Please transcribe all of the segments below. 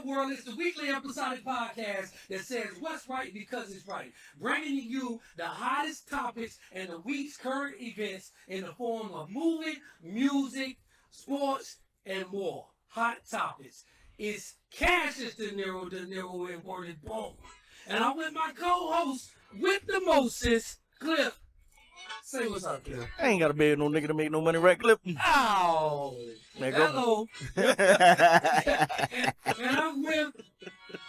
up, world? It's the weekly episodic podcast that says what's right because it's right. Bringing you the hottest topics and the week's current events in the form of movie, music, sports, and more. Hot topics. It's Cassius De Niro imported boom. And I'm with my co-host with the Moses, Cliff. Say what's up, Cliff. I ain't got to beg no nigga to make no money, right, Cliff? Oh, hello. And I'm with,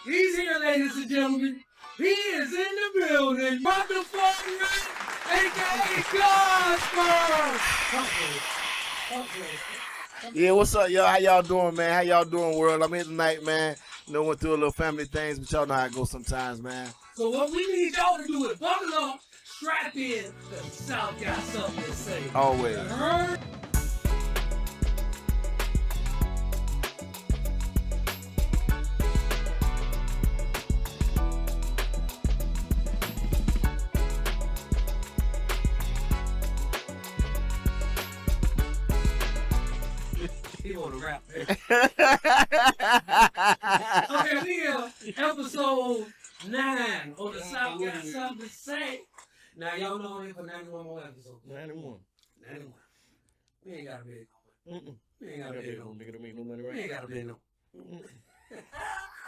he's here, ladies and gentlemen. He is in the building. Motherfucker, a.k.a. Godspur. Yeah, what's up, y'all? How y'all doing, man? How y'all doing, world? I'm here tonight, man. You know, went through a little family things, but y'all know how it goes sometimes, man. So what we need y'all to do is buckle up, strap in, because the South got something to say. Always. Heard? He want to rap. Okay, we are episode 9 on the South got something to say. Now y'all know him for 91 more episodes. 91. 91. We ain't got to beg no money. We ain't got to I beg got no nigga to make no money, We right? ain't got to beg no.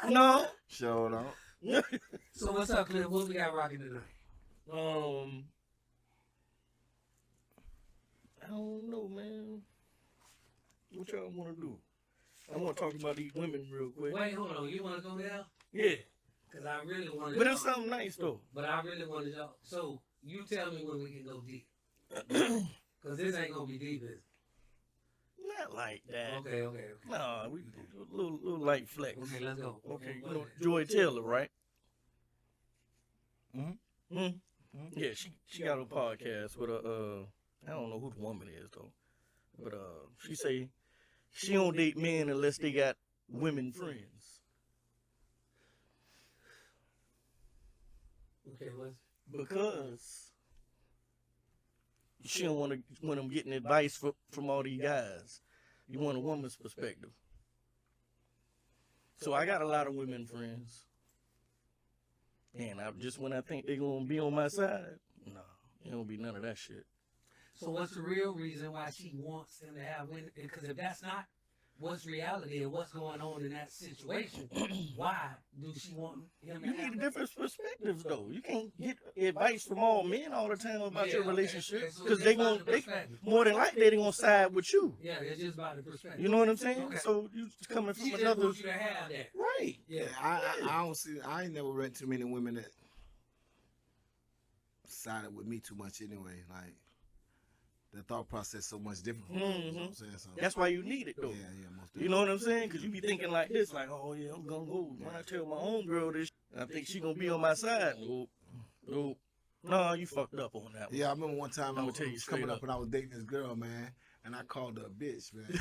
No. Sure don't. So what's up, Cliff? What we got rocking tonight? I don't know, man. What y'all want to do? I want to talk about these women real quick. Wait, hold on. You want to go there? Yeah. Because I really want to. But it's something nice, though. But I really want to know. So you tell me when we can go deep. Because this ain't going to be deep, is it? Not like that. Okay. No, we a little light flex. Okay, let's go. Okay, you know Joy Taylor, right? Yeah, she got a podcast with a I don't know who the woman is though, but she say she don't date men unless they got women friends. Okay, what's Because she don't want them getting advice from all these guys. You want a woman's perspective. So I got a lot of women friends. And when I think they're going to be on my side, no, it don't be none of that shit. So what's the real reason why she wants them to have women? Because if that's not what's reality and what's going on in that situation, why do she want him to You have need different perspectives, though. You can't get advice from all men all the time about your relationship. Okay, so Because it's about the perspective. more than likely, they're going to side with you. Yeah, it's just about the perspective. You know what I'm saying? Okay. So you coming from She just another... wants you to have that. Right. Yeah. I don't see. I ain't never read too many women that sided with me too much anyway. Like the thought process so much different. You know what I'm saying? So, That's why you need it, though. yeah, most You know what I'm saying? Because you be thinking like this, like, oh, yeah, I'm going to go. When I tell my homegirl this, I think she going to be on my side. Nope. No, you fucked up on that one. Yeah, I remember one time I I'ma was tell you straight coming up. up and I was dating this girl, man, and I called her a bitch, man.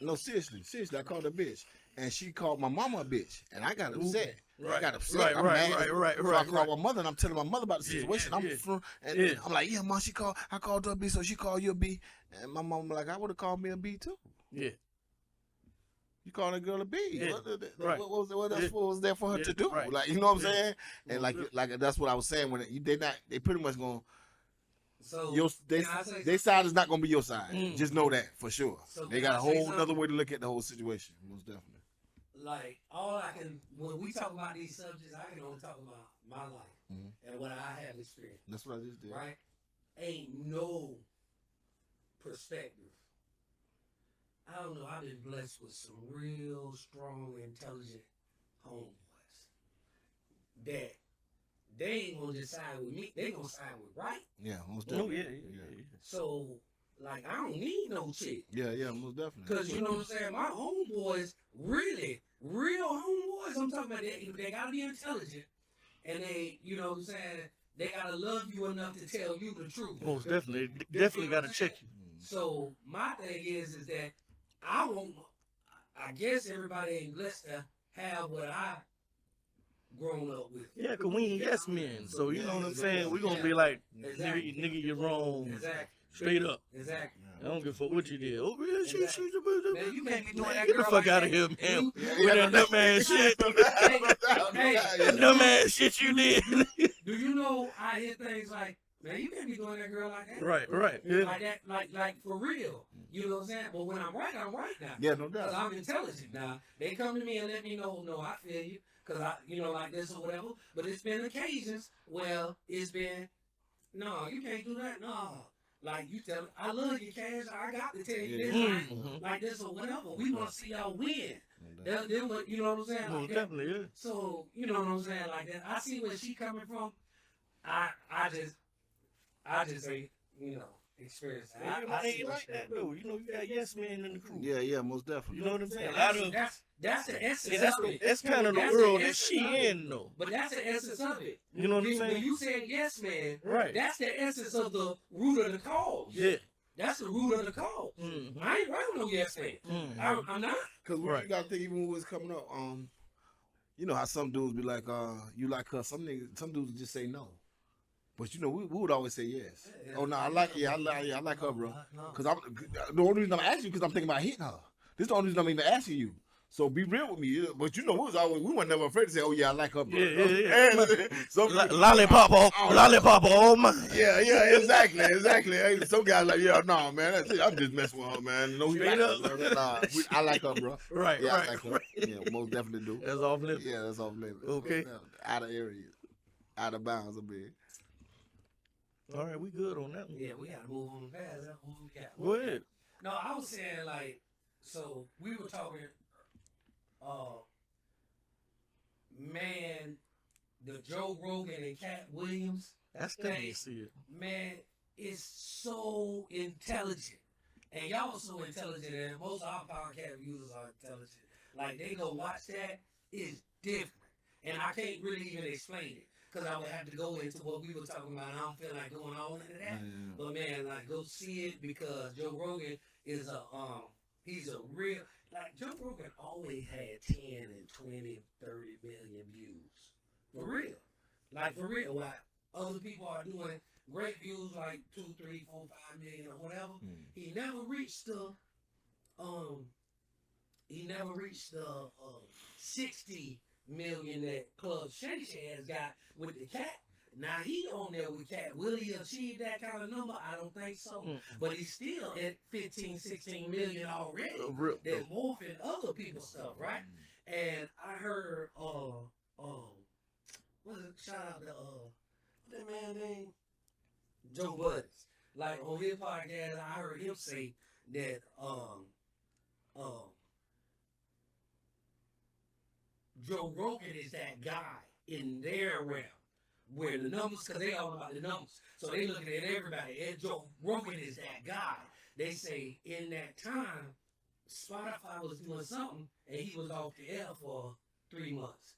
No, seriously, I called her a bitch. And she called my mama a bitch, and I got upset. Right. I got upset. I'm mad. So I called my mother, and I'm telling my mother about the situation. Yeah. I'm like, yeah, mom, I called her a B, so she called you a B. And my mom like, I would have called me a B too. Yeah. You called a girl a B. Yeah. What else was there for her to do? Right. Like, you know what I'm saying? And like that's what I was saying when they pretty much gonna. So Their side is not gonna be your side. Just know that for sure. So they got a whole other way to look at the whole situation. Most definitely. like when we talk about these subjects, I can only talk about my life and what I have experienced. That's what I just did. Right? Ain't no perspective. I don't know. I've been blessed with some real strong, intelligent homeboys that they ain't gonna just side with me. They gonna side with right. Yeah, most No, definitely. yeah. So like I don't need no chick. Yeah, most definitely. Cause you know what I'm saying. My homeboys, really, real homeboys. I'm talking about they gotta be intelligent, and they, you know what I'm saying. They gotta love you enough to tell you the truth. Most definitely. Definitely got to check you. So my thing is that I guess everybody ain't blessed to have what I grown up with. Yeah, because we ain't yes men. So, you know what I'm saying? We're going to be like, Exactly. nigga, you're wrong. Exactly. Straight up. Exactly. I don't give a fuck what you did. Oh, yeah, Man, you can't be doing that. Get the girl fuck like out of that. here, man. You- With that dumbass shit. Hey, Dumbass shit you did. do you know I hear things like, man, you can't be doing that girl like that. Right. Yeah. Like that, like for real. You know what I'm saying? But when I'm right now. Yeah, no Because doubt. I'm intelligent now. They come to me and let me know, no, I feel you. Because like this or whatever. But it's been occasions where it's been, no, you can't do that. No. Like you tell me, I love you, Cash. I got to tell you this, like this or whatever. We want to see y'all win. Then what, you know what I'm saying? Well, Like that. definitely, yeah. So, you know what I'm saying? Like that. I see where she coming from. I just ain't, experienced that. I ain't see what like she that doing. though. You know, you got yes men in the crew. Yeah, most definitely. You know what I'm saying? That's the essence Yeah, of it. that's kind of the That's world the that she essence of it. in though. But that's the essence of it. You know what I'm When saying? you said yes, man, Right. that's the essence of the root of the cause. Yeah. That's the root of the cause. I ain't writing no yes man. I'm not. Because Right. you got to think, even when it was coming up, you know how some dudes be like, you like her. Some dudes just say no. But you know, we would always say yes. Oh no, I like her, bro. Because the only reason I'm asking you because I'm thinking about hitting her. This is the only reason I'm even asking you. So be real with me. But you know, we were never afraid to say, oh yeah, I like her, bro. Yeah. So, Lollipop, oh my. Yeah, exactly. Hey, some guys like, yeah, no, man, that's it. I'm just messing with her, man. No, he like her. Nah, I like her, bro. Right, yeah, right. I like her. Yeah, most definitely do. That's off limits. Yeah, that's off limits. Okay. Out of area, out of bounds a bit. All right, we good on that one. Yeah, we gotta move on past that. Go ahead. No, I was saying like, so we were talking, man, the Joe Rogan and Cat Williams. That's the thing. See it. Man, it's so intelligent. And y'all are so intelligent, and most of our podcast users are intelligent. Like, they go watch that, it's different. And I can't really even explain it, because I would have to go into what we were talking about. I don't feel like going all into that. But, man, like, go see it, because Joe Rogan is he's a real, like, Joe Rogan always had 10 and 20, 30 million views. For real. Like, for real. Like, other people are doing great views, like 2, 3, 4, 5 million or whatever. He never reached the 60 million that Club Shay Shay has got with the Cat. Now he on there with Cat. Will he achieve that kind of number? I don't think so. But he's still at 15, 16 million already. They're morphing other people's stuff, right? And I heard what is it? Shout out to that man name? Joe Budden. Like on his podcast, I heard him say that Joe Rogan is that guy in their realm where the numbers, because they all about the numbers, so they looking at everybody. And Joe Rogan is that guy. They say in that time, Spotify was doing something and he was off the air for 3 months.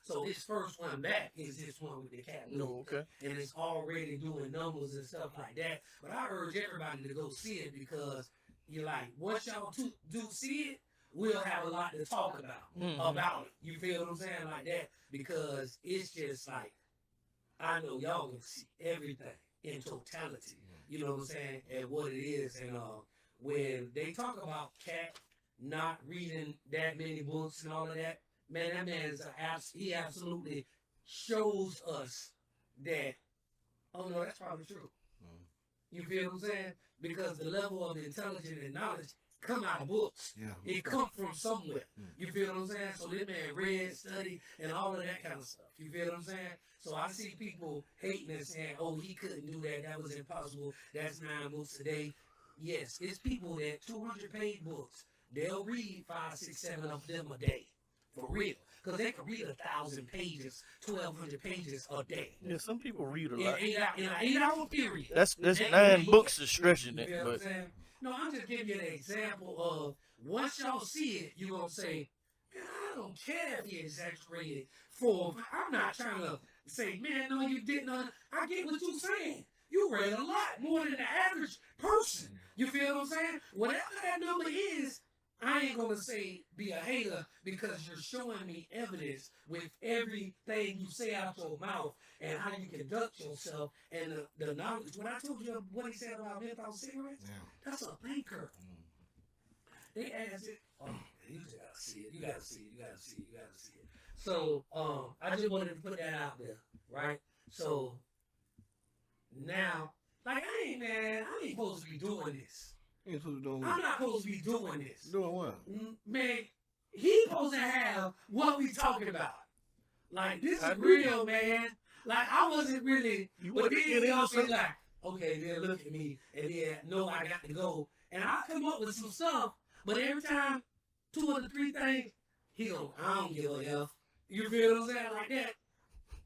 So his first one back is this one with the Cat. No, okay. And it's already doing numbers and stuff like that. But I urge everybody to go see it, because you're like, once y'all do see it, we'll have a lot to talk about it. You feel what I'm saying? Like that. Because it's just like, I know y'all can see everything in totality. You know what I'm saying? And what it is. And when they talk about Cat not reading that many books and all of that, man, that man is he absolutely shows us that, oh no, that's probably true. You feel what I'm saying? Because the level of intelligence and knowledge come out of books. Yeah. It come from somewhere. You feel what I'm saying? So this man read, studied, and all of that kind of stuff. You feel what I'm saying? So I see people hating and saying, oh, he couldn't do that. That was impossible. That's 9 books a day. Yes, it's people that 200-page books. They'll read 5, 6, 7 of them a day. For real. Because they can read 1,000 pages, 1,200 pages a day. Yeah, some people read a lot. In an 8-hour period. That's 9 books is stretching it. You feel what I'm But saying? No, I'm just giving you an example of, once y'all see it, you're going to say, man, I don't care if he exaggerated I'm not trying to say, man, no, you didn't. I get what you're saying. You read a lot more than the average person. You feel what I'm saying? Whatever that number is, I ain't gonna say be a hater because you're showing me evidence with everything you say out your mouth and how you conduct yourself and the knowledge. When I told you what he said about menthol cigarettes, that's a thinker. They asked it. Oh, you just gotta see it. You gotta see it. You gotta see it. You gotta see it. So, I just wanted to put that out there, right? So now, like I ain't supposed to be doing this. You ain't supposed to be doing what? I'm not supposed to be doing this. Doing what? Man, he supposed to have what we talking about. Like, this is real, man. Like, I wasn't really, but then y'all be like, okay, then look at me, and then no, I got to go. And I come up with some stuff, but every time, 2 or 3 things, he go, I don't give a F. You feel what I'm saying? Like that.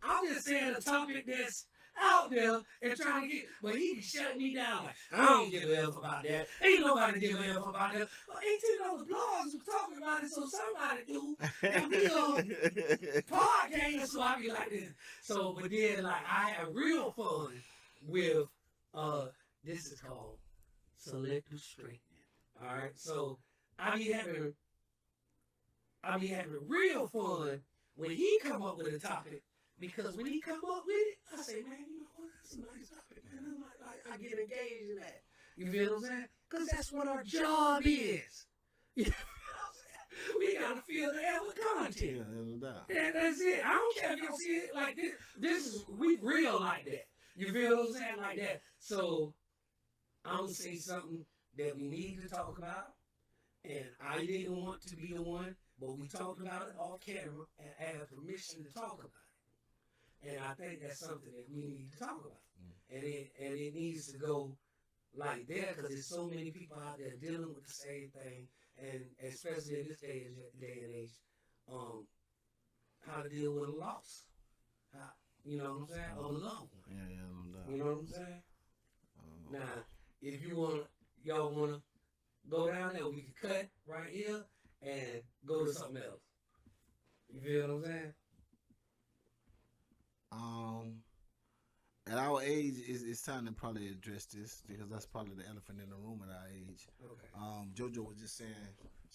I'm just saying a topic that's out there and trying to get, but he be shutting me down. Like, I don't give a F about that. Ain't nobody give a F about that. But 18 other blogs was talking about it, so somebody do. And we podcast, so I be like this. So, but then, like, I have real fun with, this is called selective straightening. All right, so I be having real fun when he come up with a topic, because when he come up with it, I say, man, you know what, that's a nice topic, man. I'm like, I get engaged in that. You feel what I'm saying? Because that's what our job is. You feel what I'm saying? We gotta fill the air with content. Yeah, no doubt. And that's it. I don't care if y'all see it like this. This is, we real like that. You feel what I'm saying? Like that. So, I'm gonna say something that we need to talk about. And I didn't want to be the one, but we talked about it off camera and asked permission to talk about it. And I think that's something that we need to talk about. And it needs to go like that, because there's so many people out there dealing with the same thing, and especially in this day and age, how to deal with a loss. You know what I'm saying? Of a loved one. Yeah, no doubt. You know what I'm saying? Now, if y'all wanna go down there, we can cut right here and go to something else. You feel what I'm saying? At our age, it's time to probably address this, because that's probably the elephant in the room at our age. Okay. JoJo was just saying,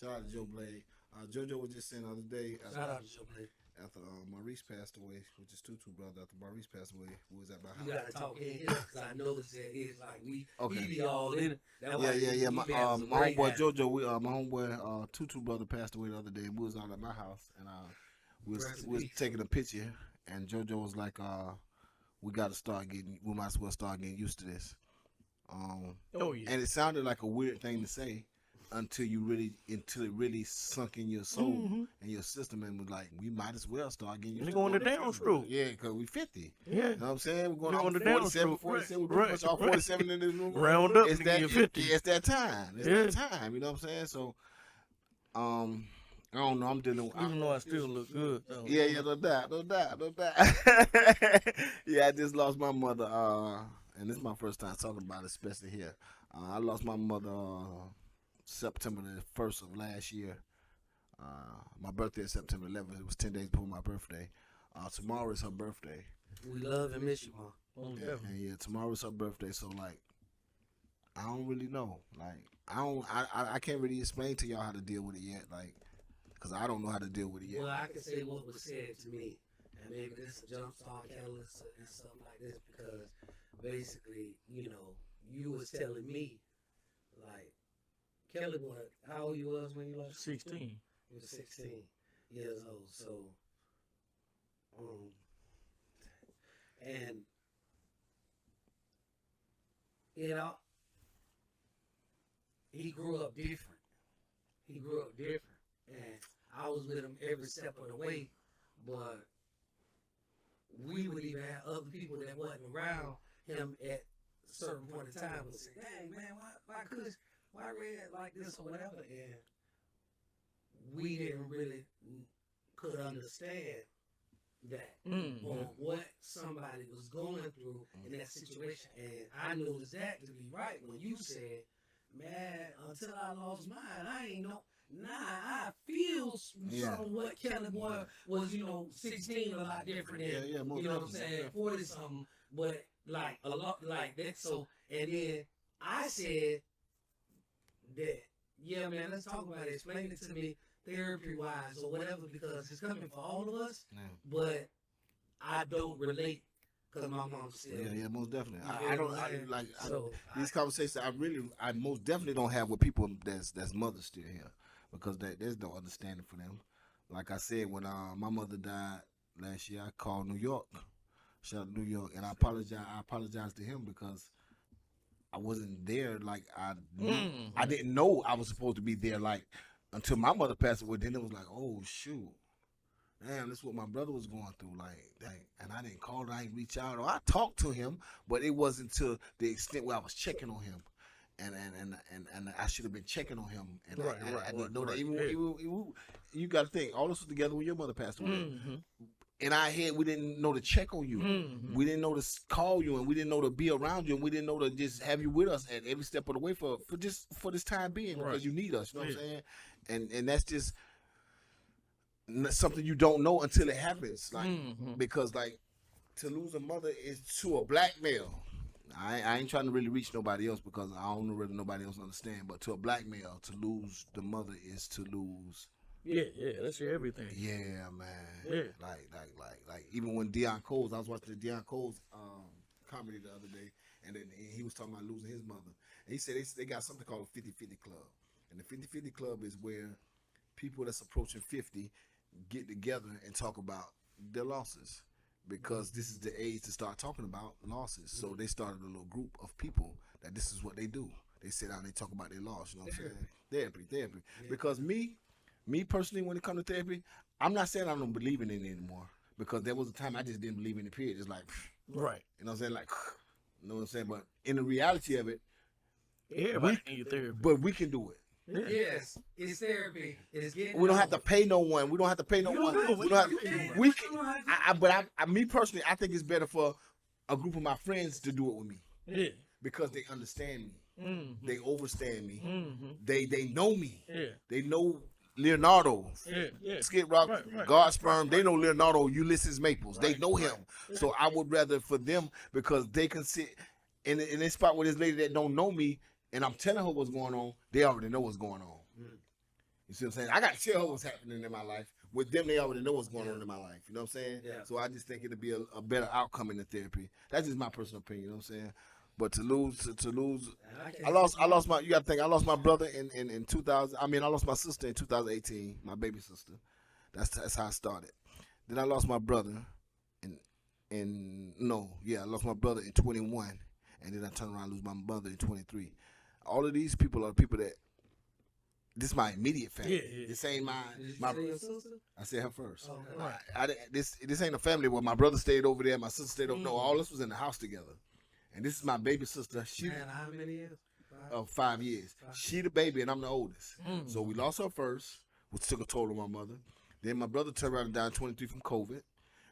shout out to Joe Blade. JoJo was just saying the other day, Shout out to Joe Blade. after Maurice passed away, which is Tutu brother, after Maurice passed away, who was at my house. You gotta talk in here, because I noticed that it's like we Okay. be all in it. That's why Yeah. we My be having some homeboy great JoJo, my homeboy Tutu brother passed away the other day. We was out at my house, and we was taking a picture, and JoJo was like, we got to start getting. We might as well start getting used to this. And it sounded like a weird thing to say until it really sunk in your soul and your system, and was like, we might as well start getting used to going it. the downstroke. Yeah, because we 50. Yeah. You know what I'm saying? We're going on the 47, downstroke. 47. We're Right. pretty much all 47 in this room. Round up It's to that, get 50. it's that time. It's Yeah. that time. You know what I'm saying? So, I don't know. I'm dealing with. Even though I still look good, though. Yeah, no doubt. Yeah, I just lost my mother, and this is my first time talking about it, especially here. I lost my mother September the 1st of last year. My birthday is September 11th. It was 10 days before my birthday. Tomorrow is her birthday. We love and miss you, Mom. And tomorrow is her birthday. So like, I don't really know. Like, I can't really explain to y'all how to deal with it yet. Like, because I don't know how to deal with it yet. Well, I can say what was said to me, and maybe this is a jumpstart catalyst and something like this, because basically, you know, you was telling me, like, Kelly, how old you was when you lost? 16. You was 16 years old. So, and you know, he grew up different. And I was with him every step of the way, but we would even have other people that wasn't around him at a certain point in time would say, dang, man, why Red like this or whatever? And we didn't really could understand that or what somebody was going through in that situation. And I knew exactly to be right when you said, man, until I lost mine, I ain't know. Nah, I feel something what Kelly Boy was, 16, a lot different than, you know what I'm saying, 40 something, but like a lot like that. So, and then I said that yeah, man, let's talk about it. Explain it to me therapy-wise or whatever, because it's coming for all of us, Yeah. but I don't relate because my mom's still. Yeah, most definitely. You I feel don't what I'm saying? like So, these conversations. I most definitely don't have with people that's mothers still here, because there's no understanding for them. Like I said, when my mother died last year, I called New York, shout out New York, and I apologize. I apologized to him because I wasn't there. Like I didn't know I was supposed to be there. Like until my mother passed away, then it was like, oh shoot. Damn, that's what my brother was going through. Like, dang, and I didn't call, I didn't reach out, or I talked to him, but it wasn't to the extent where I was checking on him, and I should have been checking on him, and I didn't know that. Even you got to think, all this was together when your mother passed away. In our head, we didn't know to check on you. We didn't know to call you, and we didn't know to be around you, and we didn't know to just have you with us at every step of the way for this time being, because you need us. You know what I'm saying? And that's just something you don't know until it happens. Like because like to lose a mother is to a black male. I ain't trying to really reach nobody else because I don't know whether nobody else understand. But to a black male, to lose the mother is to lose. Yeah, that's your everything. Yeah, man. Yeah. Like even when Deion Coles, I was watching the Deion Coles comedy the other day, and then he was talking about losing his mother. And he said they got something called a 50-50 club. And the 50-50 club is where people that's approaching 50 get together and talk about their losses, because this is the age to start talking about losses. So they started a little group of people that this is what they do. They sit down and they talk about their loss. You know what I'm saying? Therapy. Yeah. Because me personally, when it comes to therapy, I'm not saying I don't believe in it anymore, because there was a time I just didn't believe in it, period. It's like, right. You know what I'm saying? Like, you know what I'm saying? But in the reality of it, everybody need therapy. But we can do it. Yeah. Yes, it's therapy. It's getting. We don't have to pay no one. We don't have to pay no one. We don't have. We can. Me personally, I think it's better for a group of my friends to do it with me. Yeah. Because they understand me. They overstand me. They know me. Yeah. They know Leonardo. Skid Rock, God Sperm. They know Leonardo, Ulysses Maples. They know him. So I would rather for them, because they can sit in this spot with this lady that don't know me, and I'm telling her what's going on. They already know what's going on. You see what I'm saying? I got to tell her what's happening in my life. With them, they already know what's going on in my life. You know what I'm saying? Yeah. So I just think it'll be a better outcome in the therapy. That's just my personal opinion. You know what I'm saying? But to lose, I lost my. You got to think. I lost my brother in 2000. I mean, I lost my sister in 2018. My baby sister. That's how I started. Then I lost my brother I lost my brother in 21, and then I turned around and lose my mother in 23. All of these people are people that. This is my immediate family. Yeah. This ain't my. Say your sister? I said her first. Okay. This ain't a family where my brother stayed over there, my sister stayed over. No, all this was in the house together. And this is my baby sister. She how many years? 5 years. She the baby, and I'm the oldest. So we lost her first, which took a toll on my mother. Then my brother turned around and died 23 from COVID,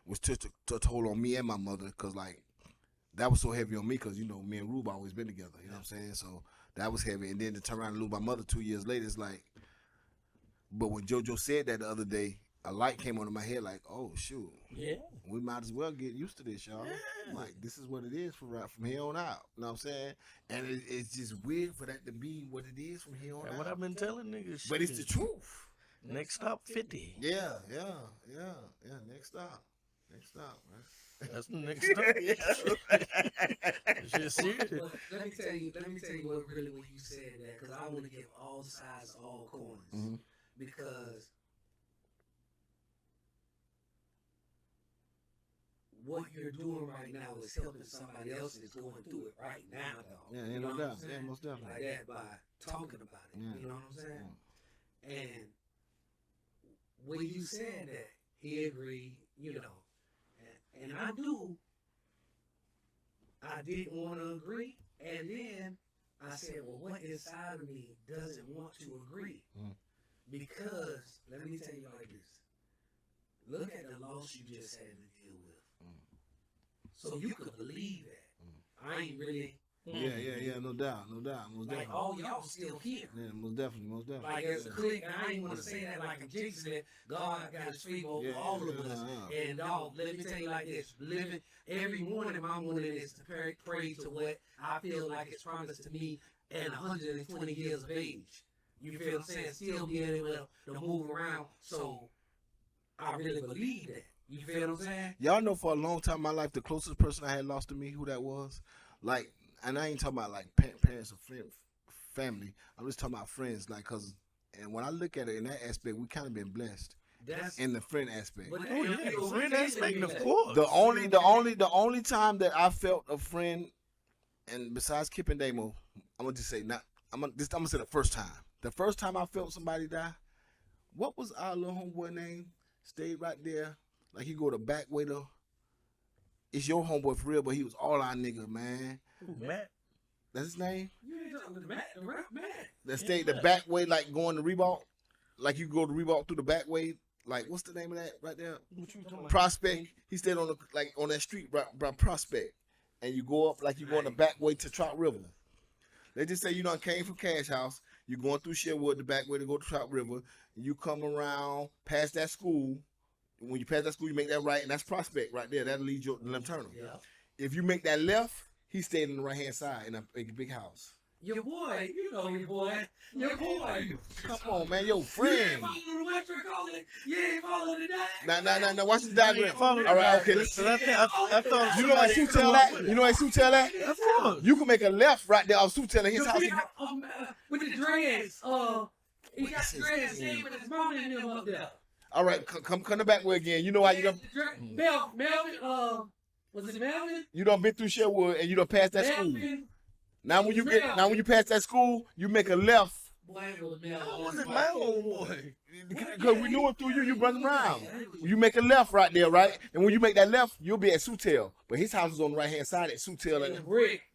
which took a toll on me and my mother, because like that was so heavy on me, because you know me and Rube always been together. You know what I'm saying? So that was heavy. And then to turn around and lose my mother 2 years later, it's like. But when JoJo said that the other day, a light came onto my head, like, oh shoot, we might as well get used to this, y'all. Like this is what it is from here on out. You know what I'm saying? And it's just weird for that to be what it is from here on out. What I've been telling niggas. But it's the truth. Next stop 50. Yeah. Next stop, man. That's the next stop. It's just serious. Well, let me tell you what really when you said that, because I want to give all sides, all corners, because what you're doing right now is helping somebody else that's going through it right now, though. Yeah, no doubt. Yeah, most definitely. Like that, by talking about it. Yeah. You know what I'm saying? Yeah. And when you said that, he agreed, you know. And I didn't want to agree. And then I said, well, what inside of me doesn't want to agree? Because, let me tell you like this. Look at the loss you just had to deal with. So you could believe that. I ain't really. Yeah, no doubt. Most definitely. Like, all y'all still here. Yeah, most definitely. Like, as a clique, and I ain't want to say that like a jig said, God got his favor over all of us. And dog, let me tell you like this, living every morning, my morning is to pray to what I feel like it's promised to me at 120 years of age. You feel what I'm saying? Still be able to move around. So I really believe that. You feel what I'm saying? Y'all know for a long time in my life, the closest person I had lost to me, who that was? Like, and I ain't talking about like parents or family. I'm just talking about friends. Like, and when I look at it in that aspect, we kind of been blessed. That's In the friend aspect. But Oh yeah, the friend aspect, of course. The only time that I felt a friend, and besides Kip and Damo, I'm gonna just say I'm gonna say the first time. The first time I felt somebody die, what was our little homeboy name? Stayed right there, like he go the back way though. It's your homeboy for real, but he was all our nigga, man. Ooh, Matt. That's his name. You ain't talking about the rap man. That stayed the back way, like going to Reebok, like you go to Reebok through the back way. Like, what's the name of that right there? What you talking about? Prospect. He stayed on on that street by Prospect, and you go up like you go on the back way to Trout River. They just say you done came from Cash House. You going through Sherwood, the back way to go to Trout River. And you come around past that school. When you pass that school, you make that right, and that's Prospect right there. That'll lead you to Lem Turner. Yeah. If you make that left, he stayed on the right hand side in a big house. Your boy, you know your boy. Your boy. Come on, man, your You ain't friend. following the Western calling. You ain't following the diet. Nah. Watch this diagram. Follow All right, okay. I thought You know why Sue tell that? You know why Sue tell that? Of course. You can make a left right there off Sue telling his You house. see, with the dreads. He got the dreads. Staying with his mom and him up there. All right, come the back way again. You know why you done Melvin, was it Melvin? you done been through Sherwood and you done passed that school. Melvin. Now when you pass that school, you make a left. Boy, it was Melvin. How was it my own boy? Because we knew it through you run around. You make a left right there, right? And when you make that left, you'll be at Sutel. But his house is on the right hand side at Sutel.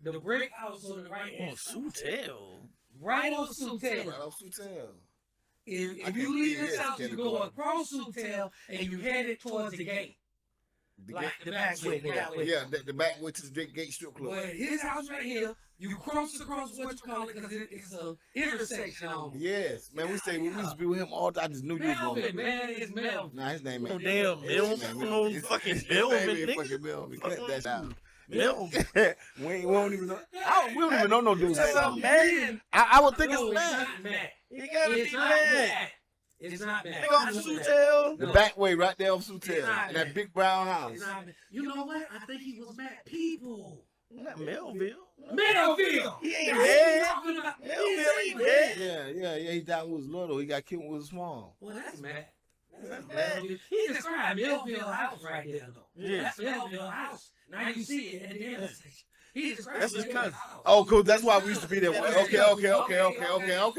The brick house on the right hand. Sutel. Right on Sutel. Right off Sutel. If you leave this house, you go across Sutel and you headed towards the gate. Like the back way. Yeah, the back way to the gate strip club. But his house right here, you cross across what you call it because it's a intersection on. Yes, man. We used to be with him all the time. I just knew you was Melvin, going. man, it's Melvin. Nah, his name Oh ain't. damn, Melvin. No fucking Melvin, Fucking Melvin. Cut that out. Melvin. we don't even know. We don't even know no dude's That's a name. man. I would think No, it's Matt. not Matt. You gotta It's be not mad. Matt. It's not Matt. Nigga off Sutel. The back way right there off Sutel. It's not In that Matt. big brown house. It's not Matt. You know what? I think he was Matt People. Not Melville. Melville. He ain't That's what dead. we talking about. Melville ain't dead. dead. Yeah. He died when he was little. He got killed when he was small. Well, that's Matt. That's Melville. He described Melville House right there, though. Yeah. That's Melville House. Now you see it at the intersection. He described That's his Melville cousin. House. Oh, cool. That's why we used to be there. Okay.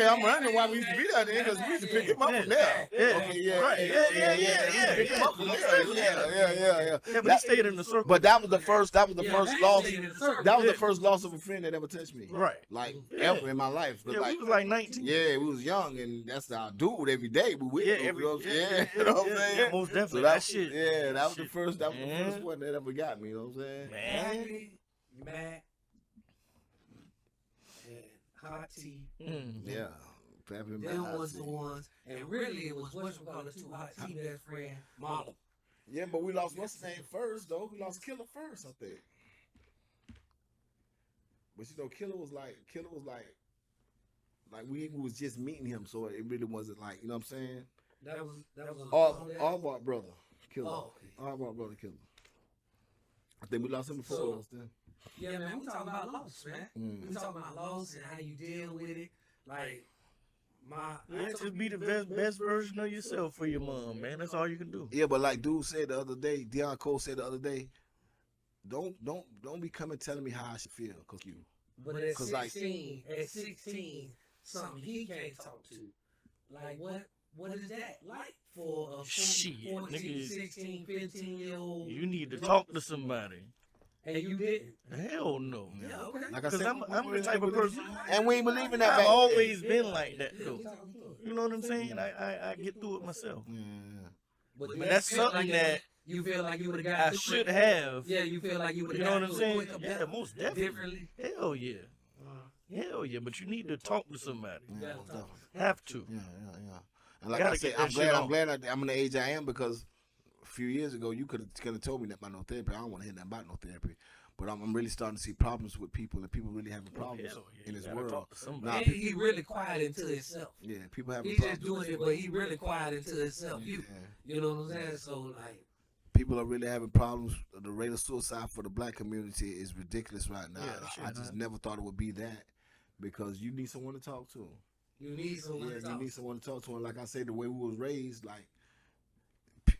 I'm wondering why we used to be there then, because we used to pick him up from there. Yeah. Okay, yeah. Right. Yeah. Pick him up from there. Yeah. Yeah, but he stayed in the circle. But that was the first Yeah, loss. Matt stayed in the circle. That was the Yeah. first loss of a friend that ever touched me. Right. Like Yeah. ever in my life. But Yeah, like, we was like 19. yeah, we was young, and that's our dude every day. We with Yeah, him, every you know what I'm yeah, saying? You know what I'm yeah, saying? yeah, most So definitely. that That shit. Yeah, that was the Shit. first. That was the Man. first one that ever got me. You know what I'm saying? Man. Matt. And Hot Tea. Yeah. Pappy and Them Matt, was I the see. ones. And really, it was what you call it, two Hot Tea best friend, Marlon. Yeah, but we lost what's his name first though. We lost Killer first, I think. But you know, Killer was like we was just meeting him, so it really wasn't like, you know what I'm saying? That was Arbart brother, Killer. Oh, okay. Arbart brother, Killer. I think we lost him before So- us then. Yeah, man, we talking about loss, man. We talking about loss and how you deal with it. Like, Yeah, just be the best version of yourself for your mom, man. That's all you can do. Yeah, but like dude said the other day, Deion Cole said the other day, don't be coming telling me how I should feel, cause you. But at 'Cause, like- 16, something he can't talk to. Like, what is that like for a Shit, 14, nigga. 16, 15-year-old? You need to talk to somebody. And you didn't. Hell no. Yeah, okay. Like I Because said, I'm the type of person. and we ain't believe in that I've back. always been like that, Yeah, though. we talking to him. You know what I'm saying? I get through it myself. Yeah. But But that's something that you feel like you would have got I through should it. have. Yeah, you feel like you would You have know got what I'm through it saying? quicker, Yeah, better, most definitely. differently. Hell yeah. Hell yeah. But you need to talk to somebody. Yeah, Yeah. most definitely. Have to. Yeah. And like Gotta I said, get that I'm shit off. glad I'm in the age I am, because a few years ago you could have told me that about no therapy. I don't want to hear nothing about no therapy. But I'm really starting to see problems with people, and people really having problems in this world. Nah, he really quiet into himself. Yeah, people having He problems. just doing it, but he really quiet into himself. Yeah. You know what I'm saying? So like, people are really having problems. The rate of suicide for the black community is ridiculous right now. Yeah, I just never thought it would be that, because you need someone to talk to. You need someone to talk to. You need someone to talk to. And like I said, the way we was raised, like,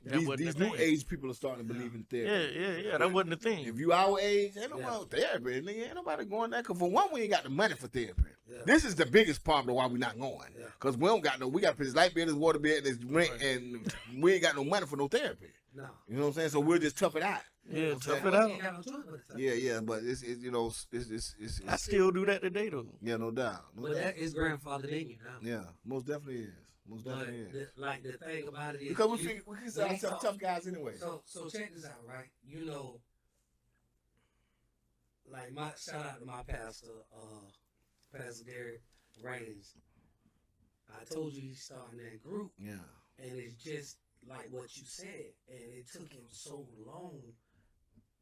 That these new age people are starting to believe in therapy. Yeah. That wasn't the thing. If you our age, ain't nobody therapy. Nigga, ain't nobody going there. Cause for one, we ain't got the money for therapy. Yeah. This is the biggest problem why we not going. Yeah. Cause we don't got no. We got to pay this light bill, this water bill, this rent, and we ain't got no money for no therapy. No. You know what I'm saying? So we'll just tough it out. Yeah, tough it out. Yeah, but it's you know it's I still do that today though. Yeah, no doubt. But that is grandfathered in you now. Yeah, most definitely is. Most definitely is. Like the thing about it is because we consider ourselves tough guys anyway. So check this out, right? You know, like my shout out to my pastor, Pastor Derek Raines. I told you he's starting that group. Yeah. And it's just like what you said, and it took him so long.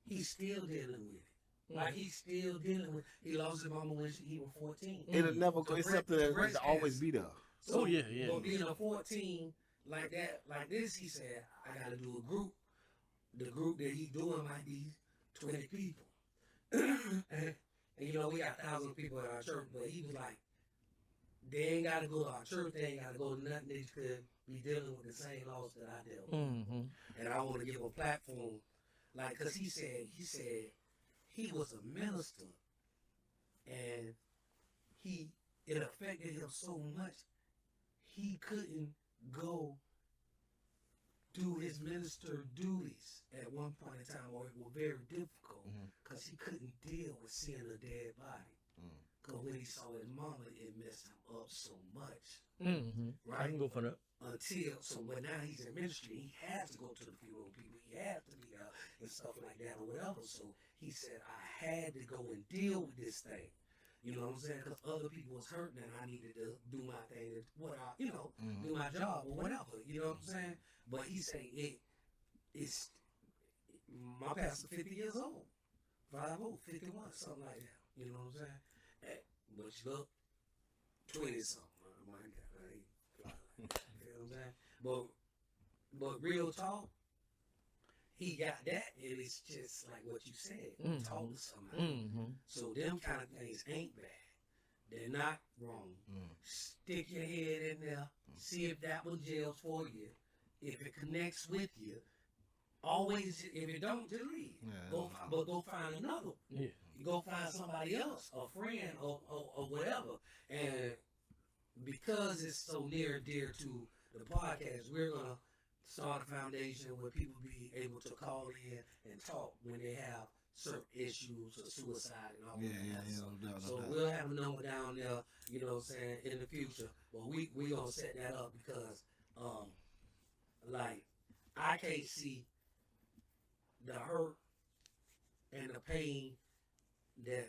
He's still dealing with it. Like he's still dealing with. He lost his mama when he was 14. It'll never go. It's something that always be there. So but being a 14 like that, like this, he said, I got to do a group. The group that he's doing might be 20 people. and you know, we got 1,000 people at our church, but he was like, they ain't got to go to our church. They ain't got to go to nothing. They could be dealing with the same loss that I dealt with. Mm-hmm. And I want to give a platform, like, cause he said he was a minister, and it affected him so much he couldn't go do his minister duties at one point in time, or it was very difficult because he couldn't deal with seeing a dead body. Because when he saw his mama, it messed him up so much. Right? I can go for that. But now he's in ministry, he has to go to the funeral people, he has to be out and stuff like that or whatever. So he said, I had to go and deal with this thing. You know what I'm saying? Because other people was hurting and I needed to do my thing, do my job or whatever. You know what I'm saying? But he said it's my pastor 50 years old. 50, 51, something like that. You know what I'm saying? But you look 20 something. My God, you know what I'm saying? But real talk, he got that, and it's just like what you said. Talk to somebody. So them kind of things ain't bad. They're not wrong. Stick your head in there. See if that one gels for you. If it connects with you, always. If it don't, just leave. But go find another one. Yeah. Go find somebody else, a friend or whatever. And because it's so near and dear to the podcast, we're gonna start a foundation where people be able to call in and talk when they have certain issues or suicide and all that. So we'll have a number down there, you know what I'm saying, in the future. But we gonna set that up because like I can't see the hurt and the pain that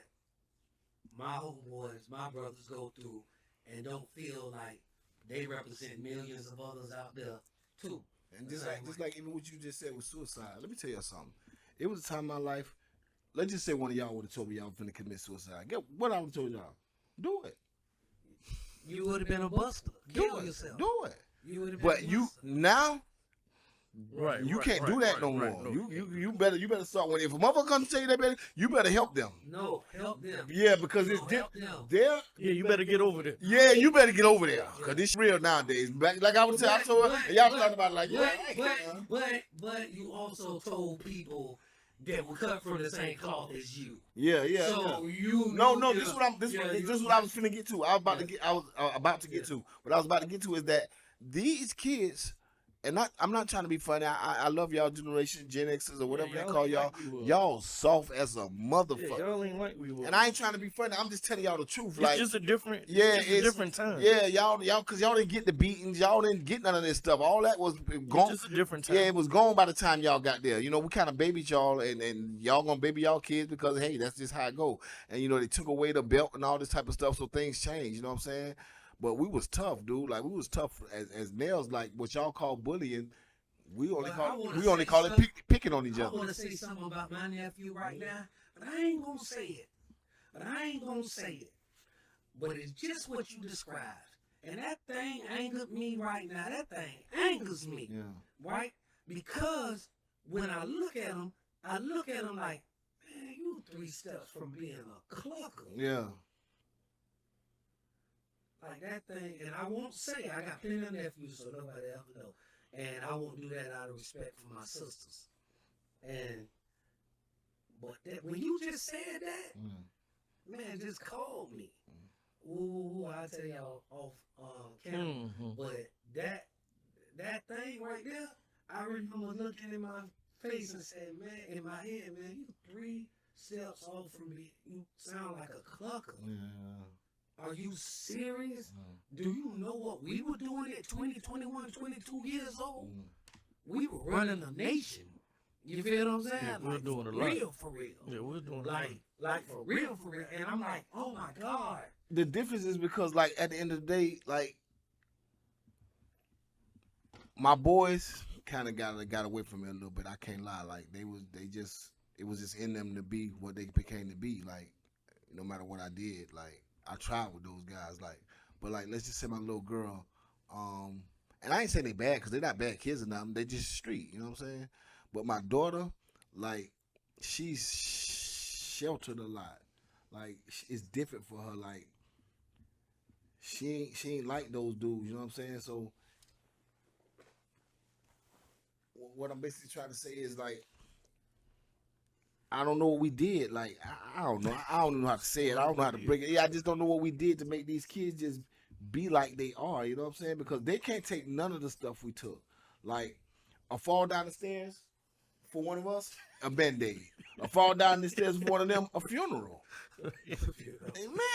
my homeboys, my brothers go through and don't feel like they represent millions of others out there too. And just like even what you just said with suicide, let me tell you something. It was a time in my life, let's just say one of y'all would have told me y'all finna commit suicide. Get what I would have told y'all. Do it. You would have been a buster. Kill yourself. Do it. You would have been but you now you can't do that no more. No. You better start when if a motherfucker comes to tell you that better, you better help them. No, help them. Yeah, because it's Yeah, you better get over there. Yeah, you better get over there. Cause this real nowadays. Like I was telling y'all talking about like but you also told people that were cut from the same cloth as you. Yeah. So this is what I was finna get to. I was about to get to. What I was about to get to is that these kids. And I'm not trying to be funny. I love y'all generation, Gen Xers or whatever they call y'all. Y'all soft as a motherfucker. Yeah, y'all ain't like we were. And I ain't trying to be funny. I'm just telling y'all the truth. It's like just a different, it's a different time. Yeah, y'all, cause y'all didn't get the beatings. Y'all didn't get none of this stuff. All that was gone. It's just a different time. Yeah, it was gone by the time y'all got there. You know, we kind of babied y'all, and y'all gonna baby y'all kids because hey, that's just how it go. And you know, they took away the belt and all this type of stuff, so things changed. You know what I'm saying? But we was tough, dude. Like we was tough as nails. Like what y'all call bullying. We only call it picking on each other. I want to say something about my nephew right now. But I ain't gonna say it. But it's just what you described. And that thing angered me right now. That thing angers me. Yeah. Right? Because when I look at him like, man, you 3 steps from being a clucker. Yeah. Like that thing, and I won't say, I got plenty of nephews, so nobody ever know. And I won't do that out of respect for my sisters. But when you just said that, man, just called me. Ooh, I'll tell y'all off camera. But that thing right there, I remember looking in my face and saying, man, in my head, man, you 3 steps off from me. You sound like a clucker. Yeah. Are you serious? Do you know what we were doing at 20, 21, 22 years old? We were running a nation. You feel what I'm saying? Yeah, we're like, doing a for lot. real, for real. Yeah, we're doing like for real. And I'm like, oh my God. The difference is because, like, at the end of the day, like, my boys kind of got away from me a little bit. I can't lie. Like, it was just in them to be what they became to be. Like, no matter what I did, like, I tried with those guys. Like, but like, let's just say my little girl, and I ain't saying they bad because they're not bad kids or nothing. They just street. You know what I'm saying? But my daughter, like, she's sheltered a lot. Like, it's different for her. Like, she ain't like those dudes. You know what I'm saying? So, what I'm basically trying to say is, like, I don't know what we did. Like, I don't know. I don't know how to say it. I don't know how to break it. Yeah, I just don't know what we did to make these kids just be like they are. You know what I'm saying? Because they can't take none of the stuff we took. Like, a fall down the stairs for one of us, a Band-Aid. A fall down the stairs for one of them, a funeral. Man,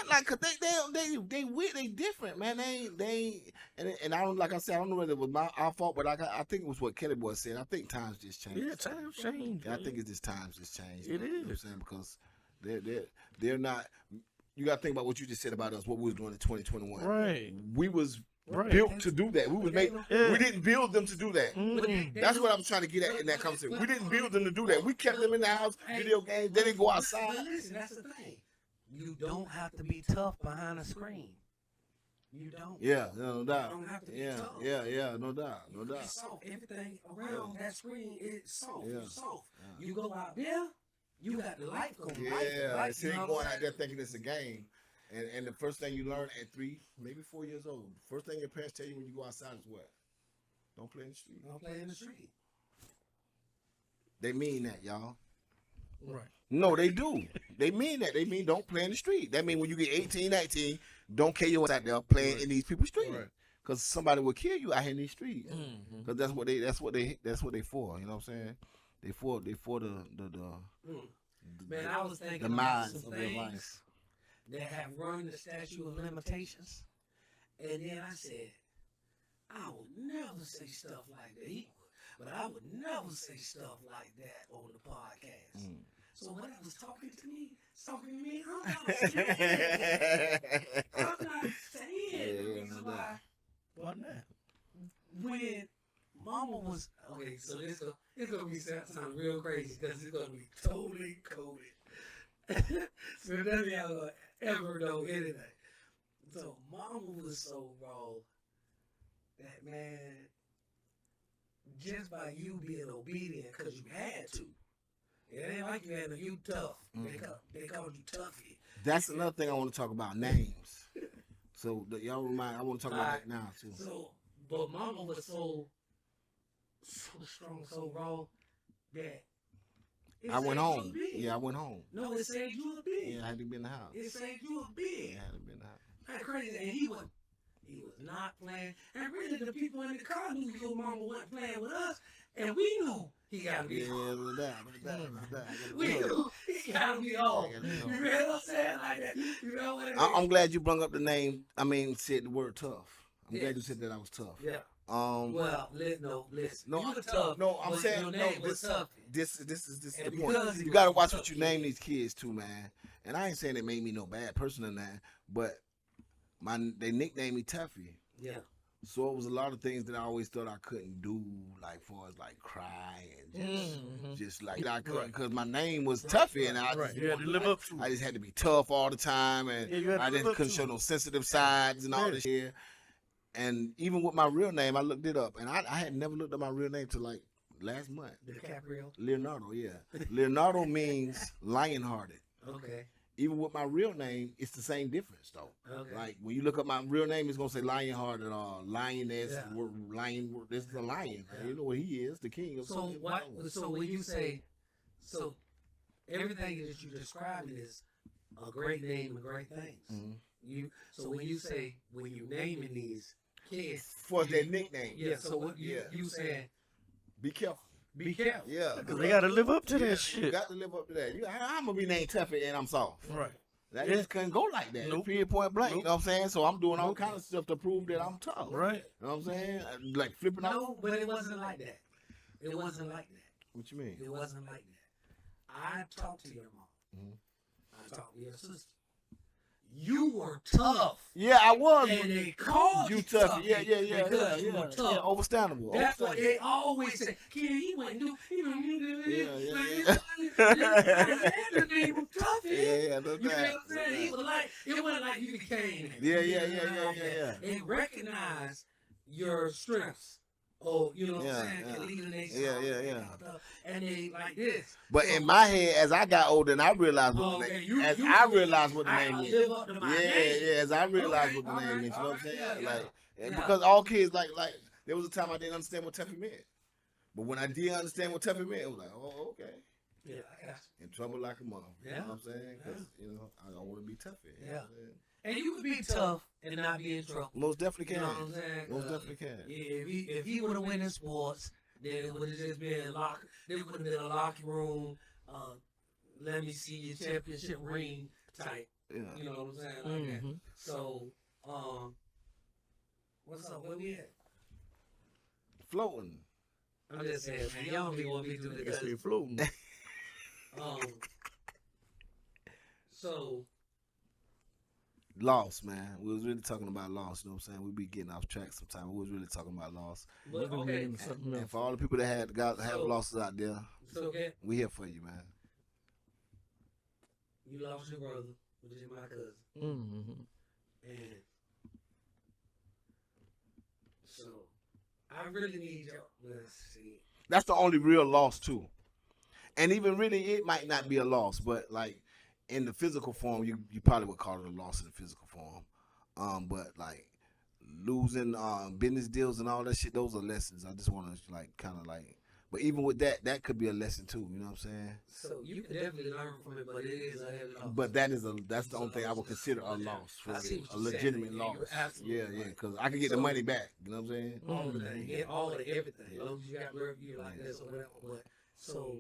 like, cause they different, man. They ain't, and I don't, like I said, I don't know whether it was our fault, but I think it was what Kelly Boy said. I think times just changed. Yeah, times change. Yeah, I think it's just times just changed. It man, is. You know what I'm saying? Because they're not. You got to think about what you just said about us. What we was doing in 2021. Right. We was Right. built to do that. We was made. Yeah. We didn't build them to do that. Mm-hmm. That's what I was trying to get at in that conversation. We didn't build them to do that. We kept them in the house, video games. They didn't go outside. But listen, that's the thing. You don't have to be tough behind a screen. You don't. Yeah, no doubt. You don't have to be Yeah, tough. yeah, no doubt. It's soft. Everything around that screen is soft. Yeah. It's soft. Yeah. You go out there, you got the life going. Yeah, see, you you know going what I'm out there thinking it's a game. And the first thing you learn at 3, maybe 4 years old, first thing your parents tell you when you go outside is what? Don't play in the street. Don't play in the street. They mean that, y'all. Right. No, they do. They mean that. They mean don't play in the street. That mean when you get 18, 19, don't kill your ass out there playing in these people's streets. Right. Cause somebody will kill you out here in these streets. Mm-hmm. Cause that's what they for. You know what I'm saying? They for the Man, I was thinking the about minds some of their things life. that have run the statute of limitations, and then I said, I would never say stuff like that. He would, but I would never say stuff like that on the podcast. So whatever's talking to me, I'm not saying. I'm not saying the reason why. Why not? When Mama was okay, so it's gonna be sound real crazy because it's gonna be totally coded. So none of y'all ever know anything. So Mama was so raw that, man, just by you being obedient because you had to. It ain't like you had to, you tough. They called you Toughy. That's another thing I want to talk about, names. So y'all remind, I want to talk about that now too. So, but Mama was so strong, so raw that it I went saved home. you a bid. Yeah, I went home. No, it saved you a bid. Yeah, I had to be in the house. It saved you a bid. Yeah, I had to be in the house. That's crazy. And he was not playing. And really, the people in the car knew your mama wasn't playing with us, and we knew he got to be Yeah, home. look at that. We knew he got to be home. You know what I'm saying? Like that. You know what I mean? I'm glad you brung up the name. I mean, said the word tough. I'm glad you said that I was tough. Yeah. Well, listen. no, You were tough. No, I'm but saying your no. name was tough. This is And the point. because You you gotta was watch tough, what you name these kids too, man. And I ain't saying it made me no bad person or that, but they nicknamed me Tuffy. Yeah. So it was a lot of things that I always thought I couldn't do, like far as like cry and just just like because my name was Tuffy, and I just You had to live up to I just had to be tough all the time, and I just couldn't show no sensitive sides and all this shit. And even with my real name, I looked it up, and I had never looked up my real name till like last month. DiCaprio. Leonardo, yeah. Leonardo means lion-hearted. Okay. Even with my real name, it's the same difference though. Okay. Like when you look up my real name, it's gonna say lion-hearted or lioness. Yeah. Lion. This is a lion. Yeah. You know what he is, the king of. So what? So when you say, so everything that you described is a great name and great things. Mm-hmm. So when you say when you naming these kids for their nickname. Yeah. So what you saying? Be careful. Be careful. Yeah. Because they got to live up to that You shit. got to live up to that. I'm gonna be named Tuffy and I'm soft. Right. That just couldn't go like that. Nope. Period, point blank. Nope. You know what I'm saying? So I'm doing all kind of stuff to prove that I'm tough. Right. You know what I'm saying? Like flipping out. No, but it wasn't like that. It wasn't like that. What you mean? It wasn't like that. I talked to your mom. Mm-hmm. I talked to your sister. You were tough. Yeah, I was. And they called you you tough. Yeah. because you were tough. Yeah, understandable. That's what they always say. Kid, he wouldn't do. He wouldn't do Yeah. He was tough. Yeah, no You know what doubt. I'm saying? He was like, it wasn't like you became. Yeah. And recognize your strengths. Oh, you know what I'm saying? And lead the nation. Yeah. And they like this. But So, in my head, as I got older and I realized what the okay, name, I realized what the I name is. live up to my name. Yeah, as I realized Okay, what the all name right, is. You know what I'm saying? yeah. Like, and Yeah. because all kids like there was a time I didn't understand what Tuffy meant. But when I did understand what Tuffy meant, it was like, oh, okay. Yeah, I got In trouble like a mother. Yeah. You know what I'm saying? Because, I don't want to be Tuffy. You know what I'm saying? And you could be tough and not be in trouble. Most definitely You can. know what I'm saying? Most definitely can. Yeah, if he would have won in sports, then it would have just been there would have been a locker room, let me see your championship ring type. Yeah. You know what I'm saying? Like that. Mhm. So, what's up? Where we at? Floating. I'm just saying, man, y'all don't be want me to do I guess this. they floating. So Loss, man. We was really talking about loss. You know what I'm saying? We be getting off track sometimes. We was really talking about loss. but, okay. And for all the people that have losses out there, So okay, we here for you, man. you lost your brother, which is my cousin, Mm-hmm. and so I really need your. Let's see. That's the only real loss too. And even really, it might not be a loss, but like in the physical form, you probably would call it a loss in the physical form. But like losing business deals and all that shit, those are lessons. I just want to like kind of like. But even with that could be a lesson too. You know what I'm saying? So you can definitely learn from it, but it is a heavy loss. But that's the only thing I would consider a loss for I see real, what a you're legitimate saying. loss. You're absolutely Yeah, right. because I can get the money back. You know what I'm saying? all of that, get all of everything. As long as you got you like this or whatever. But so,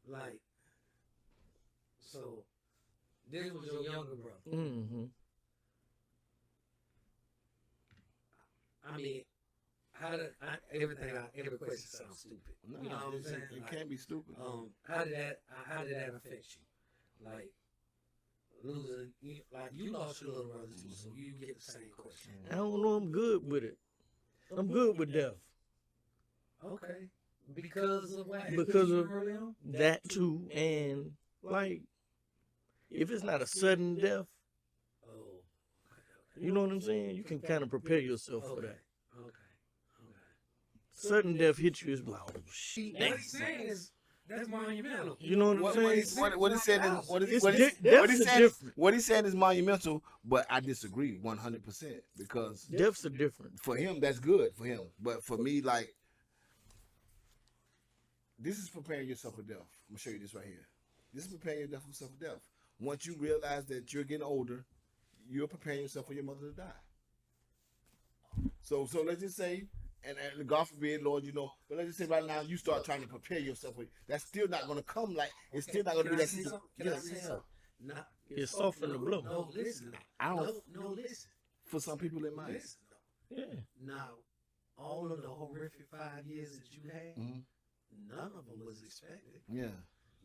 like, so this was your younger brother. Mm-hmm. I mean, every question sounds stupid. No, You know what I'm saying? It Like, can't be stupid. how did that affect you? Like losing, you lost your little brother too, so you get the same question. I don't know. I'm good with it. I'm good with death. Okay, because of what? Because you of early on? that too, and like, if it's not a sudden death, Oh, you know what I'm saying? You can kind of prepare yourself for that. Okay. Sudden death hits you, it's like, oh shit. What he's saying is that's monumental. You know what I'm saying? What he said is what he said is monumental, but I disagree 100% because Deaths are different. for him that's good for him, but for me like this is preparing yourself for death. I'm gonna show you this right here. This is preparing yourself for death. Once you realize that you're getting older, you're preparing yourself for your mother to die. So let's just say. And God forbid, Lord, but let's just say right now you start trying to prepare yourself. That's still not going to come like, it's still not going to be that. Can I say something? Not, It's soft in the blow. No, listen. I don't. No, listen. For some people, it might. Listen. Yeah. Now, all of the horrific 5 years that you had, none of them was expected. Yeah.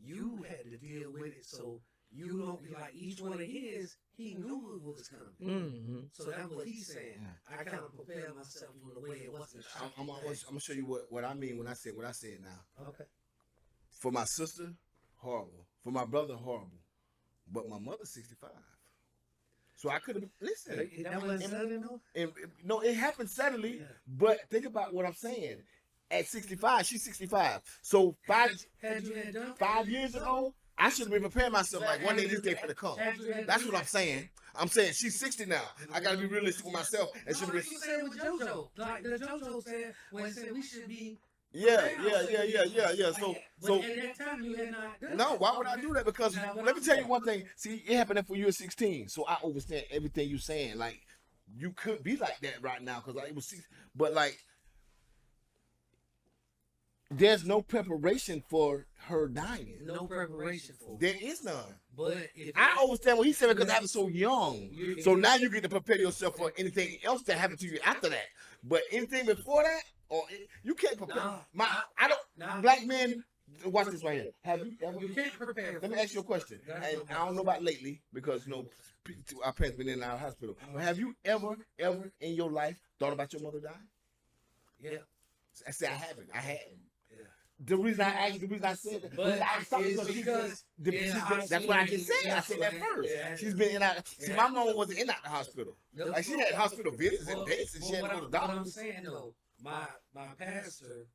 You had to deal with it, so you don't be like each one of his. He knew it was coming. Mm-hmm. So that's what he's saying. I kind of prepared myself in the way it wasn't. I'm gonna show you what I mean when I said what I said now. Okay. For my sister, horrible. For my brother, horrible. But my mother's 65. So I could have listen. That wasn't sudden, though? No, it happened suddenly. Yeah. But think about what I'm saying. At 65, she's 65. So Had you had done 5 years ago, I should have been preparing myself like one day this day for the come. That's what I'm saying. I'm saying she's 60 now. I gotta be realistic with myself. And No, you said with JoJo. Like the JoJo said when it said we should be. Yeah. So But at that time you had not done no, that. why would I do that? Because let me tell you one thing. See, it happened for you at 16. So I understand everything you're saying. Like you could be like that right now because it was 6. But like there's no preparation for her dying. No preparation for it. There is none. But if I understand what he said because I was so young. So now you get to prepare yourself for anything else that happened to you after that. But anything before that, or you can't prepare. Black men. Watch this right here. Have you ever? you can't prepare. Let me ask you a question. And I don't know about lately because our parents been in our hospital. But have you ever in your life thought about your mother dying? Yeah. I said I haven't. I hadn't. Yeah. The reason I said that, But that's what I just said. I said that first. She's been in our. See, my mom wasn't in the hospital. Like she had hospital visits and dates, and she had to go to the What I'm doctor. saying though, my pastor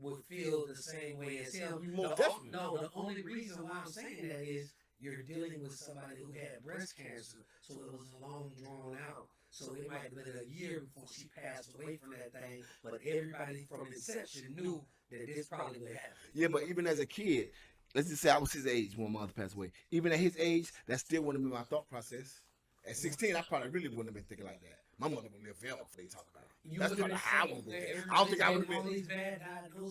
would feel the same way as him. Most definitely. No, the only reason why I'm saying that is you're dealing with somebody who had breast cancer, so it was long drawn out. So it might have been a year before she passed away from that thing, but everybody from inception knew that this probably would happen. Yeah, but even as a kid, let's just say I was his age when my mother passed away. Even at his age, that still wouldn't have been my thought process. At 16, I probably really wouldn't have been thinking like that. My mother would live forever before they talk about it. That's probably how I would have been. I don't think I would have been.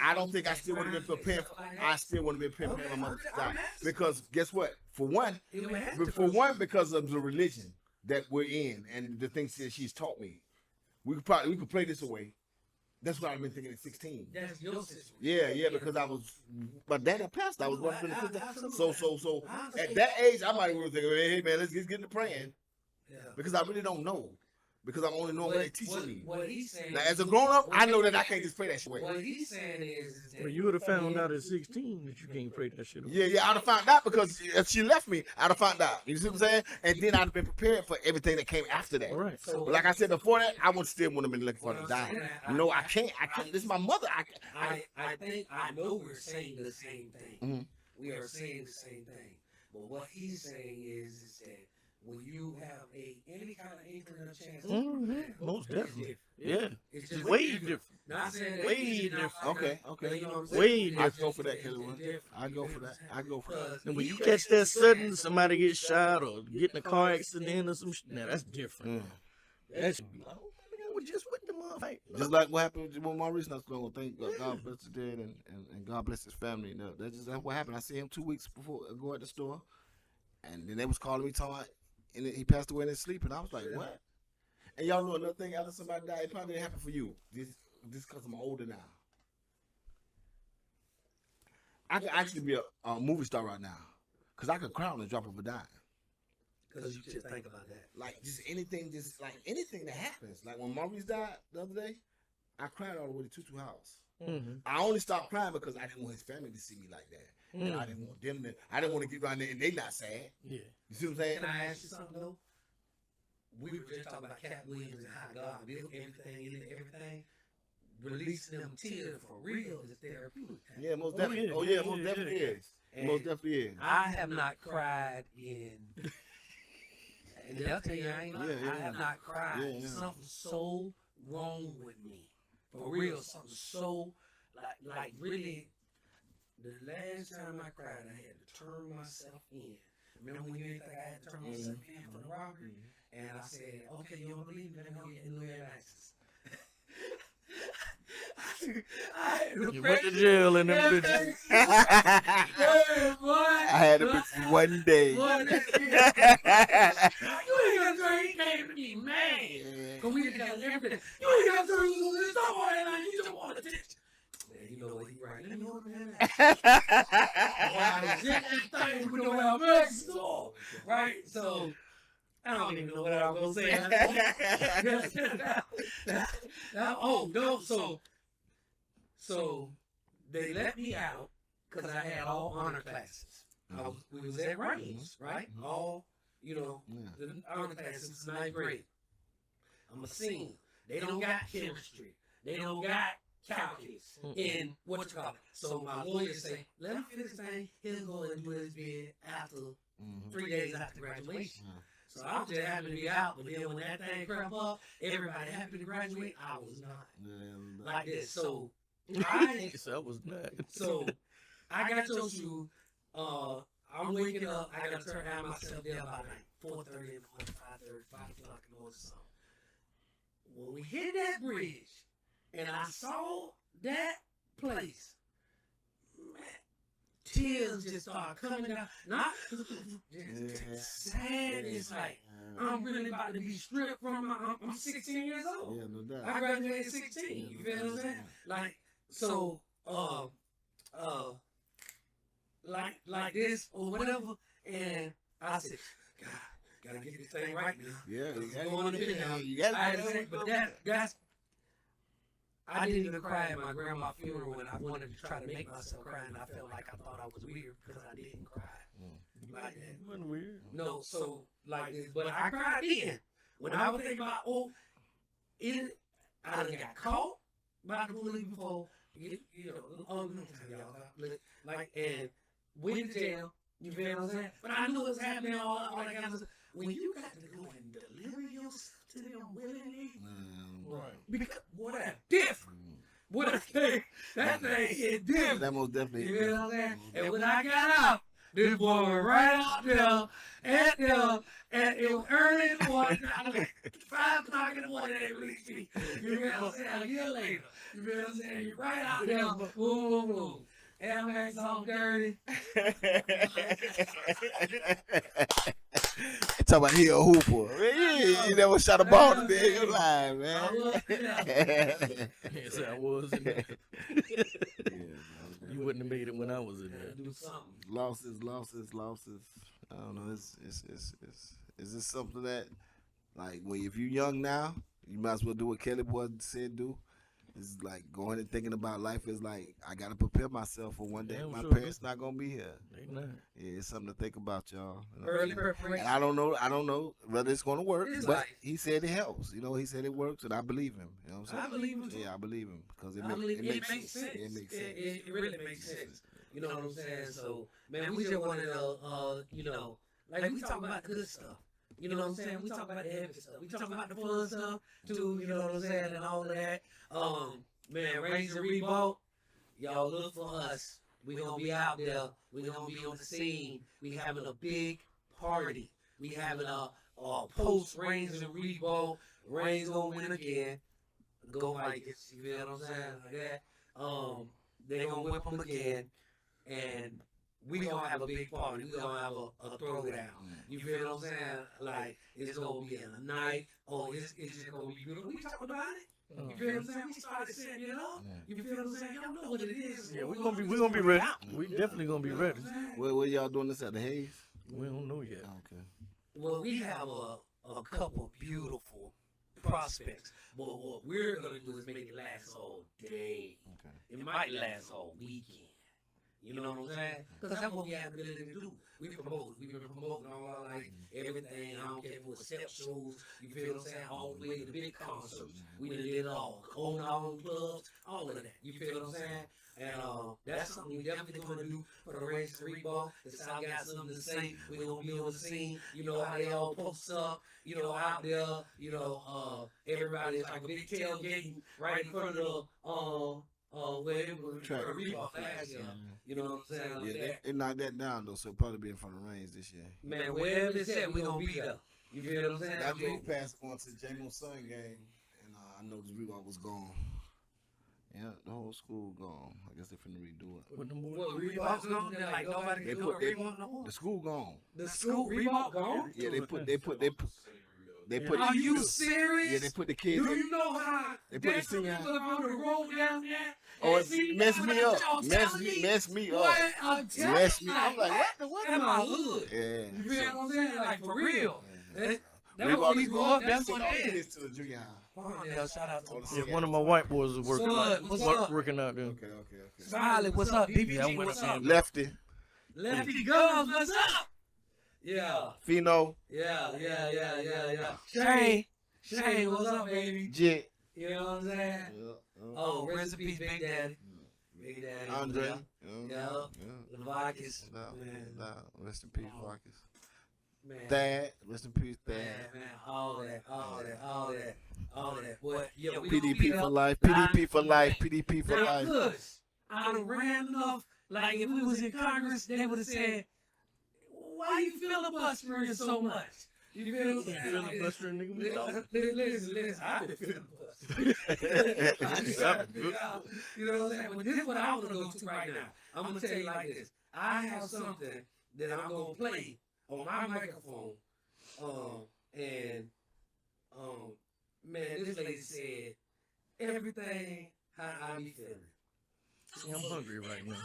I don't think I still would have been prepared. I still would have been prepared for my mother to die. Because guess what? For one, because of the religion that we're in and the things that she's taught me, we could play this away. That's what I've been thinking at 16. That's your situation. Yeah, because my dad had passed. I was one of the so at that age, I might have been thinking, hey man, let's get into praying. Yeah. Because I really don't know. Because I'm only knowing what they teaching me. What he's saying. Now, as a grown up, I know that I can't just pray that shit away. What he's saying is that Well, you would have found out at 16 that you can't pray that shit away. Yeah, I'd have found out because if she left me, I'd have found out. You see what I'm saying? And then I'd have been prepared for everything that came after that. All right. But like I said before that, I would still wouldn't have been looking for her to die. No, I can't. This is my mother. I know we're saying the same thing. Mm-hmm. We are saying the same thing. But what he's saying is that when you have any kind of inkling of chance, Most it's definitely. different. Yeah. It's just Way different. Not saying that Way easy, not different. like Okay. that, you know what I'm saying? Way I different. go for that, It's Killer. different. I go for that. I go for that. And when you catch that sudden, somebody gets shot or get in a car accident or some shit, now that's different. That's like, oh, I was just with the motherfucker. Just like what happened with Maurice not so long. Thank God bless his dad and God bless his family. No, that's what happened. I see him 2 weeks before I go at the store, and then they was calling me talking, and he passed away in his sleep, and I was like, what? And y'all know another thing after somebody died, it probably didn't happen for you. This because I'm older now. I could actually be a movie star right now, cause I could cry on the drop of a dime. Because you just think about that. Like anything that happens. Like when Maurice died the other day, I cried all the way to Tutu house. Mm-hmm. I only stopped crying because I didn't want his family to see me like that. And I didn't want them to. I didn't want to get around there and they not sad. Yeah. You see what I'm saying? Can I ask you something though? We were just talking about Cat Williams and how God built everything. Releasing them tears for real is therapeutic. Yeah, most definitely. Oh yeah, most definitely is. Most definitely is. I have not cried in. And they'll tell you I ain't lying. Yeah. I have not cried. Yeah. Something so wrong with me. For real, something so like really. The last time I cried, I had to turn myself in. Remember when you didn't think I had to turn myself in for the robbery? And I said, okay, you don't believe me? Let me go get Louis Alexis. You went to jail in them bitches. I had a bitch one day. You ain't gonna turn, you can't even be mad. Cause we done got everything. You ain't gonna turn, you don't want it, you just want attention. Man, you know what he right. Let me hold that. I was in that thing with no Alabama store. Right? So, I don't even know what I was going to say. Oh, no. So they let me out because I had all honor classes. We was at Reigns, right? All, the honor classes since 9th grade. I'm a senior. They don't got chemistry. They don't got calculus in what you call it. So my lawyer say, let him finish this thing. He'll go and do his bid after 3 days after graduation. So I was just happy to be out, but then when that thing crept up, everybody happy to graduate. I was not like this. So I was not. So I got your shoe. I'm waking up. I gotta turn out myself there about like 4:30 in the morning, 5:30, 5 o'clock in the morning or something. When we hit that bridge, and I saw that place, man, tears just started coming down. Not just sad. It's like I'm really about to be stripped from my. I'm 16 years old. Yeah, no doubt. I graduated 16. You feel what I'm saying? Like so, like this or whatever. And I said, God, gotta get this thing right now. Yeah, You gotta but that's. I didn't even cry at my grandma's funeral when I wanted to try to make myself cry, and I felt like I thought I was weird because I didn't cry. Like that. Wasn't weird. No, so like this, but I cried then. When I was thinking about, I done got caught by the police before, like, and went to jail. You feel what I'm saying? But I knew it was happening, all that kind of stuff. When you got to go and deliver yourself to them willingly, Right. because what a difference. What a thing. That thing is different. That most definitely. You know what I'm saying? And when I got out, this boy was right out there, and it was early in the morning, 5 o'clock in the morning, they released me. You know what I'm saying? A year later. You know what I'm saying? You're right out there, boom, boom, boom. Air Max all dirty. Talk about he a hooper. Man, you never shot a ball today in your life, man. Yes, I was in there. You wouldn't have made it when I was in there. Do something. Losses. I don't know. Is this something that, like, if you're young now, you might as well do what Kelly Boy said do. It's like going and thinking about life is like, I got to prepare myself for one day. My parents not going to be here. They not. Yeah, it's something to think about, y'all. Early preparation. And I don't know whether it's going to work, It's but like, he said it helps. He said it works, and I believe him. You know what I'm saying? I believe him too. Yeah, I believe him because it makes sense. It makes sense. It really makes sense. You know what I'm saying? So, man, we just wanted to, like we talk about the good stuff. You know what I'm saying? We talk about the heavy stuff. We talk about the fun stuff too. You know what I'm saying? And all of that. Man, Ranger Reebok, y'all look for us. We gonna be out there. We gonna be on the scene. We having a big party. We having a post Ranger Reebok. Reigns gonna win again. Go Vikings. You feel what I'm saying? Like that. They gonna whip them again, and we gonna have a big party. We gonna have a throwdown. You feel what I'm saying? Like it's gonna be in the night. It's just gonna be beautiful. We talk about it. You feel what I'm saying? We started setting it up. You feel what I'm saying? Y'all know what it is. Yeah, we're gonna be ready. We definitely gonna be ready. Where y'all doing this at the Hayes? We don't know yet. Okay. Well, we have a couple beautiful prospects, but what we're gonna do is make it last all day. Okay. It might last all weekend. You know what I'm saying? Because that's what we have the ability to do. We promote. We've been promoting all like everything. I don't care if it was step shows. You feel what I'm saying? All the way to the big concerts. We done did it all. Own our own clubs. All of that. You feel what I'm saying? And that's something we definitely going to do for the Race Reebok. The South got something to say. We're going to be on the scene. You know how they all post up. Out there. Everybody's like a big tailgating right in front of where it was Reebok last year. You know what I'm saying? Like Yeah, they knocked that down though, so it'll probably be in front of Reigns this year. Man, wherever it's at, we gonna be there. You feel what I'm saying? I drove past once to the J-Mo Sun game, and I noticed Reebok was gone. Yeah, the whole school gone. I guess they're finna redo it. What, Reebok's gone? They're like nobody can do it. Reebok no more? The school gone. The school Reebok gone? Yeah, they put. Are you serious? Yeah, they put the kids. Do you know how They put the desperate senior- people on the road down there? Oh, And see, it messed now me what up. y'all telling Mess me up. What I'm telling Mess me. you, I'm like, what? in my hood. Yeah. You feel what I'm saying? Like for real. That's what we grew up. That's what it is. To the junior high. Farmdale, shout out to Yeah, one of my white boys is working, What's up? working out there. Okay. Smiley, what's up? Yeah, I BBG, went what's up up? there. Lefty. Lefty Gums, what's up? Yeah. Fino. Yeah. Shay, what's up, baby? Jit. You know what I'm saying? Oh, rest in peace, Big Daddy. Big Daddy. Andre. Yeah. Leviticus. No. Rest in peace, Marcus. Man. Thad. Rest in peace, Thad. Man. All that. What? Yeah, we PDP for life. PDP for life. PDP for Now, life. cuz, I done ran enough. Like, if we was in Congress, they would have said, why you filibustering so much? You feel what I'm saying? Filibustering, nigga, we talking. Listen, I've been filibustering. You know what I'm saying? But this is what I want to go to right now. I'm going to tell you like this. I have something that I'm going to play on my microphone. Man, this lady said everything how I be feeling. See, I'm hungry right now.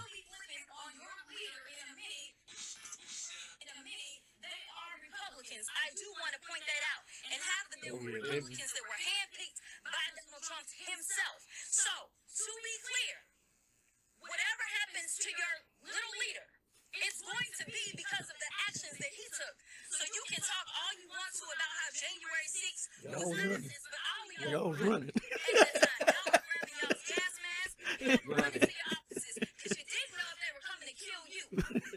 I do want to point that out. And half of them were Republicans that were handpicked by Donald Trump himself. So, to be clear, whatever happens to your little leader, it's going to be because of the actions that he took. So you can talk all you want to about how January 6th was innocent, but all of y'all Y'all running. Y'all were grabbing y'all's gas masks and running to your offices because you didn't know if they were coming to kill you.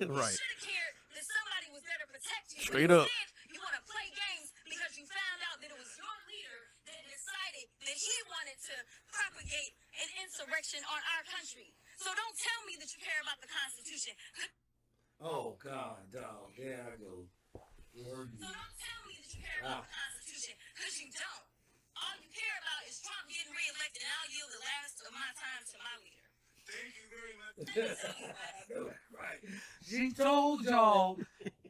Right. You should have cared that somebody was there to protect you. Straight up. You want to play games because you found out that it was your leader that decided that he wanted to propagate an insurrection on our country. So don't tell me that you care about the Constitution. Oh, God, dog. There I go. So don't tell me that you care about the Constitution, because you don't. All you care about is Trump getting reelected, and I'll yield the last of my time to my leader. Thank you very much. Right. She told y'all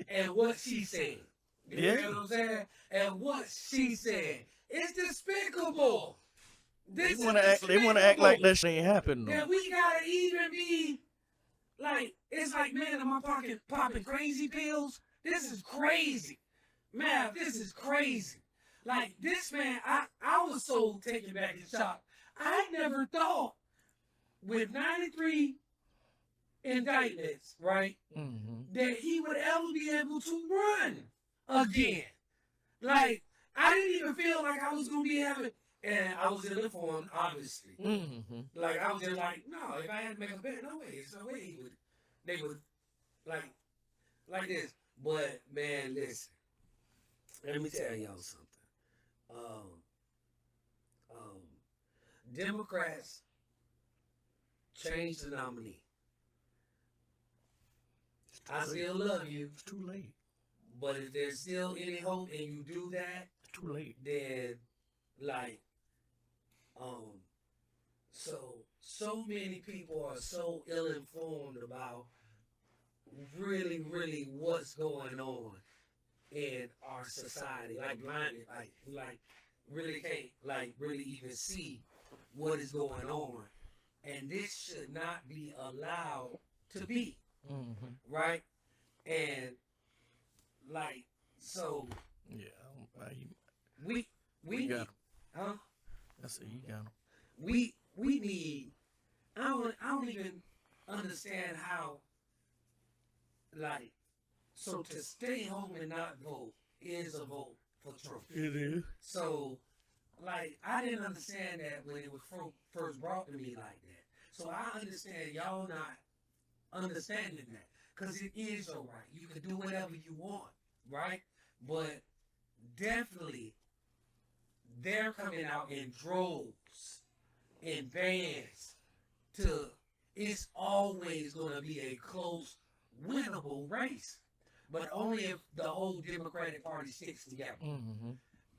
and what she said. You Yeah. know what I'm saying? And what she said. It's despicable. They want to act like that shit ain't happened That though. we gotta even be like, it's like, man, am I popping crazy pills? This is crazy. Man, this is crazy. Like, this man, I was so taken back and shocked. I never thought with 93 indictments, right, that he would ever be able to run again. Like, I didn't even feel like I was going to be having, and I was ill-informed, obviously. Like, I was just like, no, if I had to make a bet, no way. There's no way they would, like this. But, man, listen, let me tell y'all something. Democrats changed the nominee. I still love you, It's too late. but if there's still any hope and you do that, It's too late. then like so many people are so ill informed about really what's going on in our society, like blinded, like really can't really even see what is going on, and this should not be allowed to be, right? And like, so Yeah, we got need, him. huh? I said you got him. We need. I don't even understand how. Like, so to stay home and not vote is a vote for Trump. It is. So, like, I didn't understand that when it was first brought to me like that. So I understand y'all not understanding that, because it is your right. You can do whatever you want, right? But definitely, they're coming out in droves, in bands. It's always going to be a close, winnable race, but only if the whole Democratic Party sticks together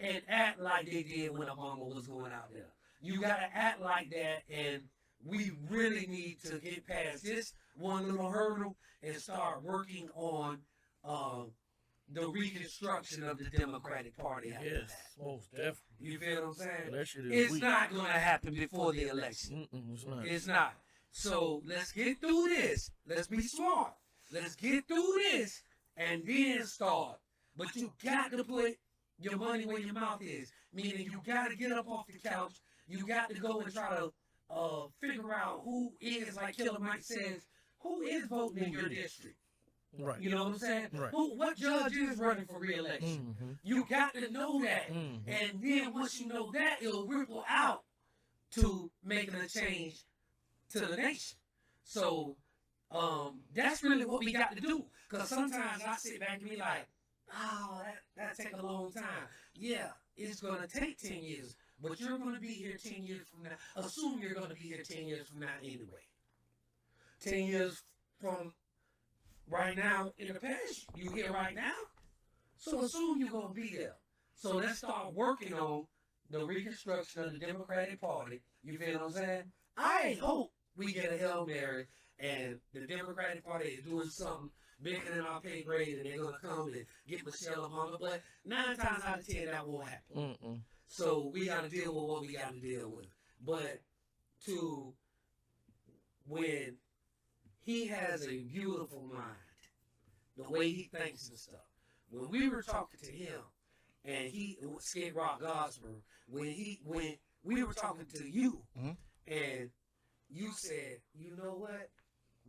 and act like they did when Obama was going out there. You got to act like that, and we really need to get past this one little hurdle and start working on the reconstruction of the Democratic Party after Yes, that. most definitely. You feel what I'm saying? That shit is It's weak. not going to happen before the election. It's not. It's not. So let's get through this. Let's be smart. Let's get through this and then start. But you got to put your money where your mouth is. Meaning you got to get up off the couch. You got to go and try to figure out who is, like Killer Mike says, who is voting in your district. Right. You know what I'm saying? Right. What judge is running for re-election? Mm-hmm. You got to know that. Mm-hmm. And then once you know that, it'll ripple out to making a change to the nation. So that's really what we got to do. Because sometimes I sit back and be like, oh, that take a long time. Yeah, it's going to take 10 years. But you're going to be here 10 years from now. Assume you're going to be here 10 years from now anyway. 10 years from right now in the past, you here right now. So assume you're going to be there. So let's start working on the reconstruction of the Democratic Party. You feel what I'm saying? I hope we get a Hail Mary and the Democratic Party is doing something bigger than our pay grade and they're going to come and get Michelle Obama. But 9 times out of 10, that won't happen. Mm-mm. So we got to deal with what we got to deal with. But when he has a beautiful mind, the way he thinks and stuff. When we were talking to him, and Skid Rock Gospel, when we were talking to you, Mm-hmm. and you said, you know what?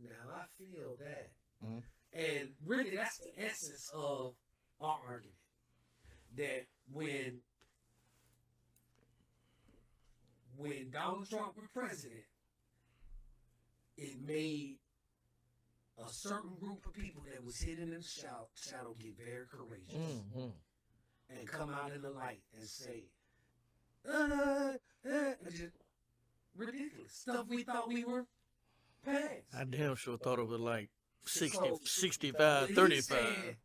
Now I feel that. Mm-hmm. And really, that's the essence of our argument. That when Donald Trump was president, it made a certain group of people that was hidden in the shadow get very courageous Mm-hmm. and come out in the light and say, just ridiculous stuff we thought we were past. I damn sure thought it was like 60, So, 65, but he 35. said,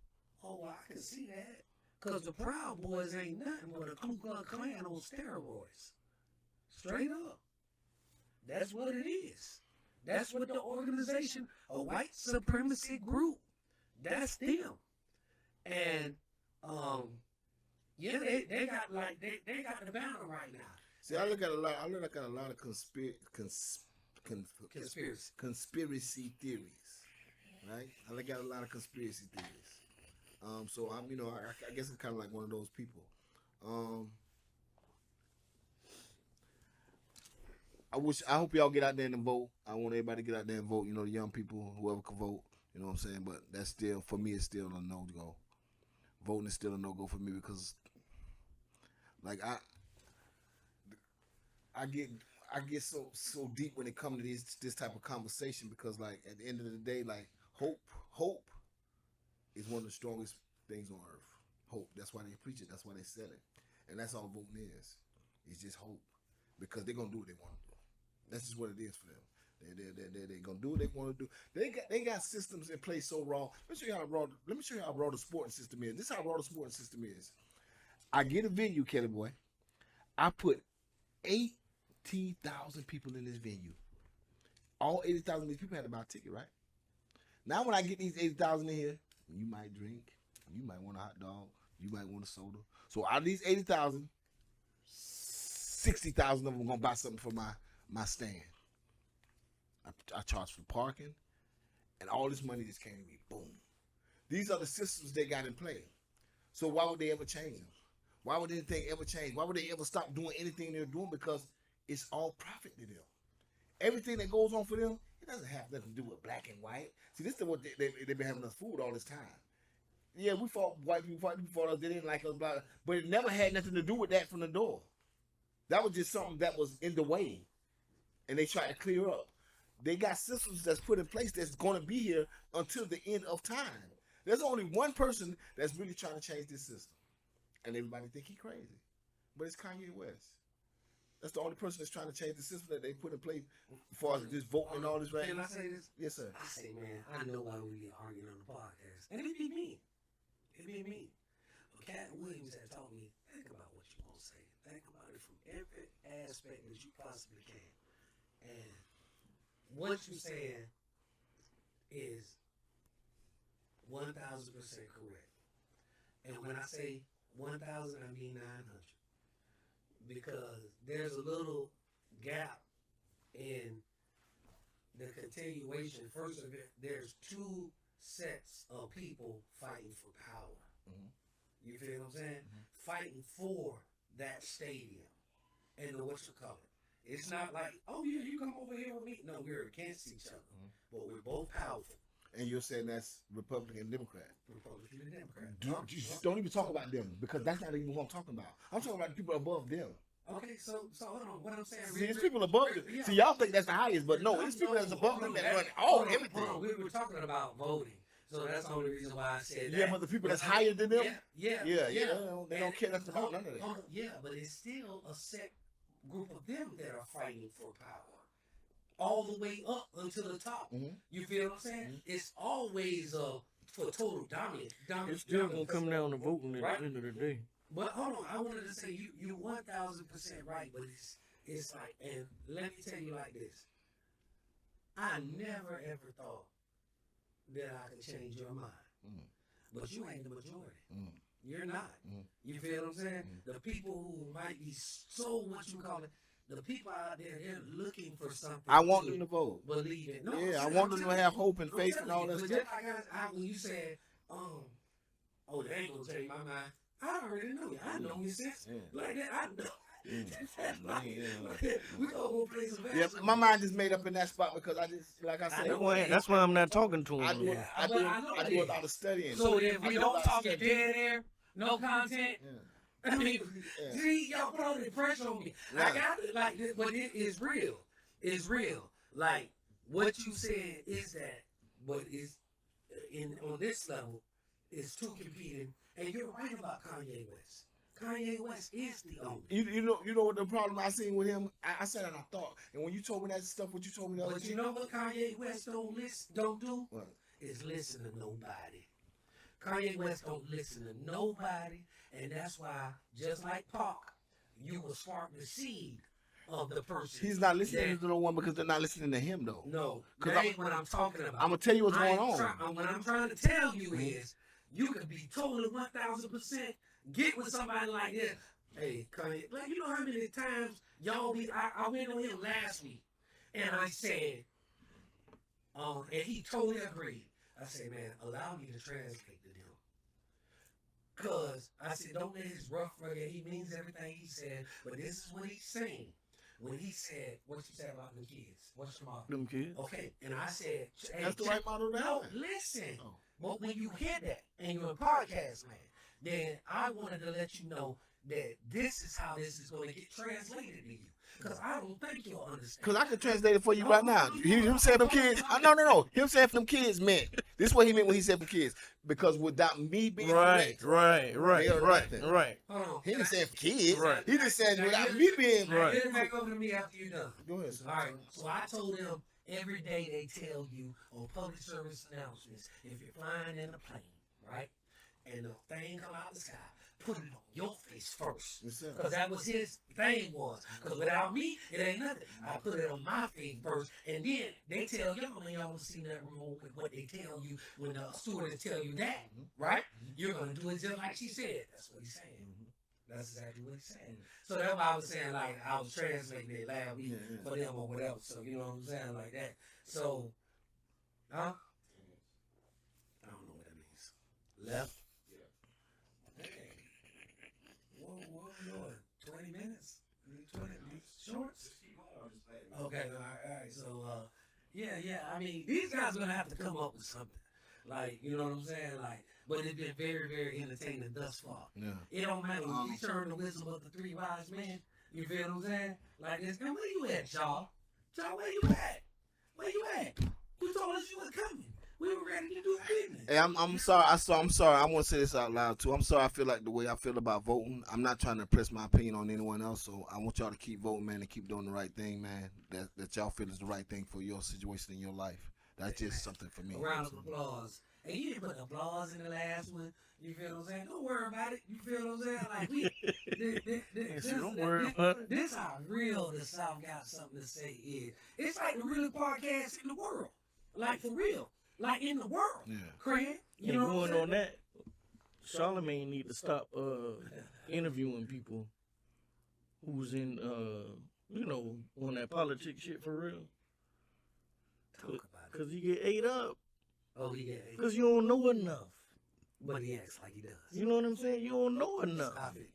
oh, I can see that. Because the Proud Boys ain't nothing but a Ku Klux Klan on steroids. Straight up. That's what it is. That's what the organization, a white supremacy group, that's them. And, yeah, they got like, they got the banner right now. See, I look at a lot of conspiracy theories, right? I look at a lot of conspiracy theories. So I'm, I guess I'm kind of like one of those people. I hope y'all get out there and vote. I want everybody to get out there and vote. The young people, whoever can vote. You know what I'm saying? But that's still, for me, it's still a no-go. Voting is still a no-go for me because, like, I get so deep when it comes to this type of conversation because, like, at the end of the day, like, hope is one of the strongest things on earth. Hope. That's why they preach it. That's why they sell it. And that's all voting is. It's just hope. Because they're going to do what they want to do. That's just what it is for them. They're going to do what they want to do. They got systems in place so raw. Let me show you how raw the sporting system is. This is how raw the sporting system is. I get a venue, Kelly boy. I put 80,000 people in this venue. All 80,000 of these people had to buy a ticket, right? Now when I get these 80,000 in here, you might drink. You might want a hot dog. You might want a soda. So out of these 80,000, 60,000 of them are going to buy something for my stand. I charge for parking, and all this money just came to me. Boom. These are the systems they got in play. So why would they ever change them? Why would anything ever change? Why would they ever stop doing anything they're doing? Because it's all profit to them. Everything that goes on for them, it doesn't have nothing to do with black and white. See, this is what they've been having us fooled all this time. Yeah, we fought white people, fought us, they didn't like us, blah, but it never had nothing to do with that from the door. That was just something that was in the way, and they tried to clear up. They got systems that's put in place that's going to be here until the end of time. There's only one person that's really trying to change this system, and everybody think he's crazy, but it's Kanye West. That's the only person that's trying to change the system that they put in place as far as this voting and all this, right? Can I say this? Yes, sir. I say, man, I know why we be arguing on the podcast, and it be me. It be me. But Cat Williams has taught me, think about what you want to say. Think about it from every aspect that you possibly can. And what you're saying is 1,000% correct. And when I say 1,000, I mean 900. Because there's a little gap in the continuation. First of it, there's two sets of people fighting for power. Mm-hmm. You feel what I'm saying? fighting for that stadium and the what you call it. It's not like, oh yeah, you come over here with me. No, we're against each other, but we're both powerful. And you're saying that's Republican and Democrat. Republican and Democrat. Don't even talk about them because that's not even what I'm talking about. I'm talking about the people above them. Okay, so hold on. What I'm saying, See, it's people above them. Yeah. See, y'all think that's the highest, but no, it's people that's above them that run everything. Hold on. We were talking about voting, so that's the only reason why I said that. Yeah, but the people that's higher than them, yeah. they don't care nothing about none of that. Yeah, but it's still a set group of them that are fighting for power, all the way up until the top. Mm-hmm. You feel what I'm saying? It's always for total dominance. It's still gonna come down to voting at the end of the day. But hold on, I wanted to say you 1,000% right, but it's like, and let me tell you like this. I never ever thought that I could change your mind. But you ain't the majority. You're not. You feel what I'm saying? The people who might be so, what you call it, the people out there, they're looking for something. I want them to vote. Believe it. No, I want them to have hope and faith and all that stuff. stuff. When you said, oh, they ain't gonna change my mind. I already knew it. I know you since like that. I know. We go play some basketball. Yeah, my mind is made up in that spot because I just, like I said, That's why I'm not talking to him. I do a lot of studying. So if we don't talk it dead air, no content. I mean, see, y'all put all the pressure on me. I got it, like, but it is real. It's real. Like what you said is that, but it's on this level, it's two competing. And you're right about Kanye West. Kanye West is the only. You know what the problem I seen with him? I said and I thought, and when you told me that stuff, what you told me the other But day, you know what Kanye West don't do? What? Is listen to nobody. Kanye West don't listen to nobody, and that's why, just like Pac, you will spark the seed of the person. He's not listening to no one because they're not listening to him though. No, that ain't what I'm talking about. I'm gonna tell you what's going on. What I'm trying to tell you is, you could be totally 1,000% get with somebody like this. Hey, Kanye, like, you know how many times y'all be? I went on him last week, and I said, and he totally agreed. I said, man, allow me to translate to them. Cause I said, don't let his rough rugged. He means everything he said, but this is what he's saying. When he said, what you said about them kids? What's your mom? Them kids. Okay, and I said, hey, That's the right model to no, have. listen. Oh. But when you hear that and you're a podcast man, then I wanted to let you know that this is how this is going to get translated to you. Because I don't think you'll understand. Because I can translate it for you right now. Him saying them kids. No. Him saying them kids meant. This is what he meant when he said them kids. Because without me being right. Hold on. He didn't say kids. Right. He just said without me being Right. Get it back over to me after you're done. Go ahead, sir. All right. So I told him every day they tell you on public service announcements, if you're flying in a plane, right, and the thing come out the sky, put it on your face first. Yes, sir. Because that was his thing was. Because without me, it ain't nothing. I put it on my face first. And then they tell y'all, and y'all see that wrong with what they tell you when the stewardess tell you that, right? You're going to do it just like she said. That's what he's saying. That's exactly what he's saying. So that's why I was saying, like, I was translating it last week for them or whatever. So, you know what I'm saying? Like that. So, huh? I don't know what that means. Left? Yeah. Hey. What are we doing? 20 minutes? 20 shorts? Okay, all right. So, yeah. I mean, these guys are going to have to come up with something. Like, you know what I'm saying? Like, but it's been very, very entertaining thus far. Yeah. It don't matter when you turn the wisdom of the three wise men. You feel what I'm saying? Like this. Now, where you at, y'all? Y'all, where you at? Where you at? Who told us you was coming? We were ready to do business. Hey, I'm sorry. I'm sorry. I want to say this out loud too. I'm sorry. I feel like the way I feel about voting. I'm not trying to press my opinion on anyone else. So I want y'all to keep voting, man, and keep doing the right thing, man. That y'all feel is the right thing for your situation in your life. That's just something for me. A round of applause. And you didn't put applause in the last one. You feel what I'm saying? Don't worry about it. You feel what I'm saying? Like Don't worry about it. This how real the South got something to say is. It's like the realest podcast in the world. Like for real. Like in the world. Yeah. Craig. You And know what I'm going saying? on that, Charlamagne need to stop interviewing people who's in on that politics shit for real. Talk about it. Cause he get ate up. Oh, yeah. Cause you don't know enough. But he acts like he does. You know what I'm saying? You don't know enough. Stop it.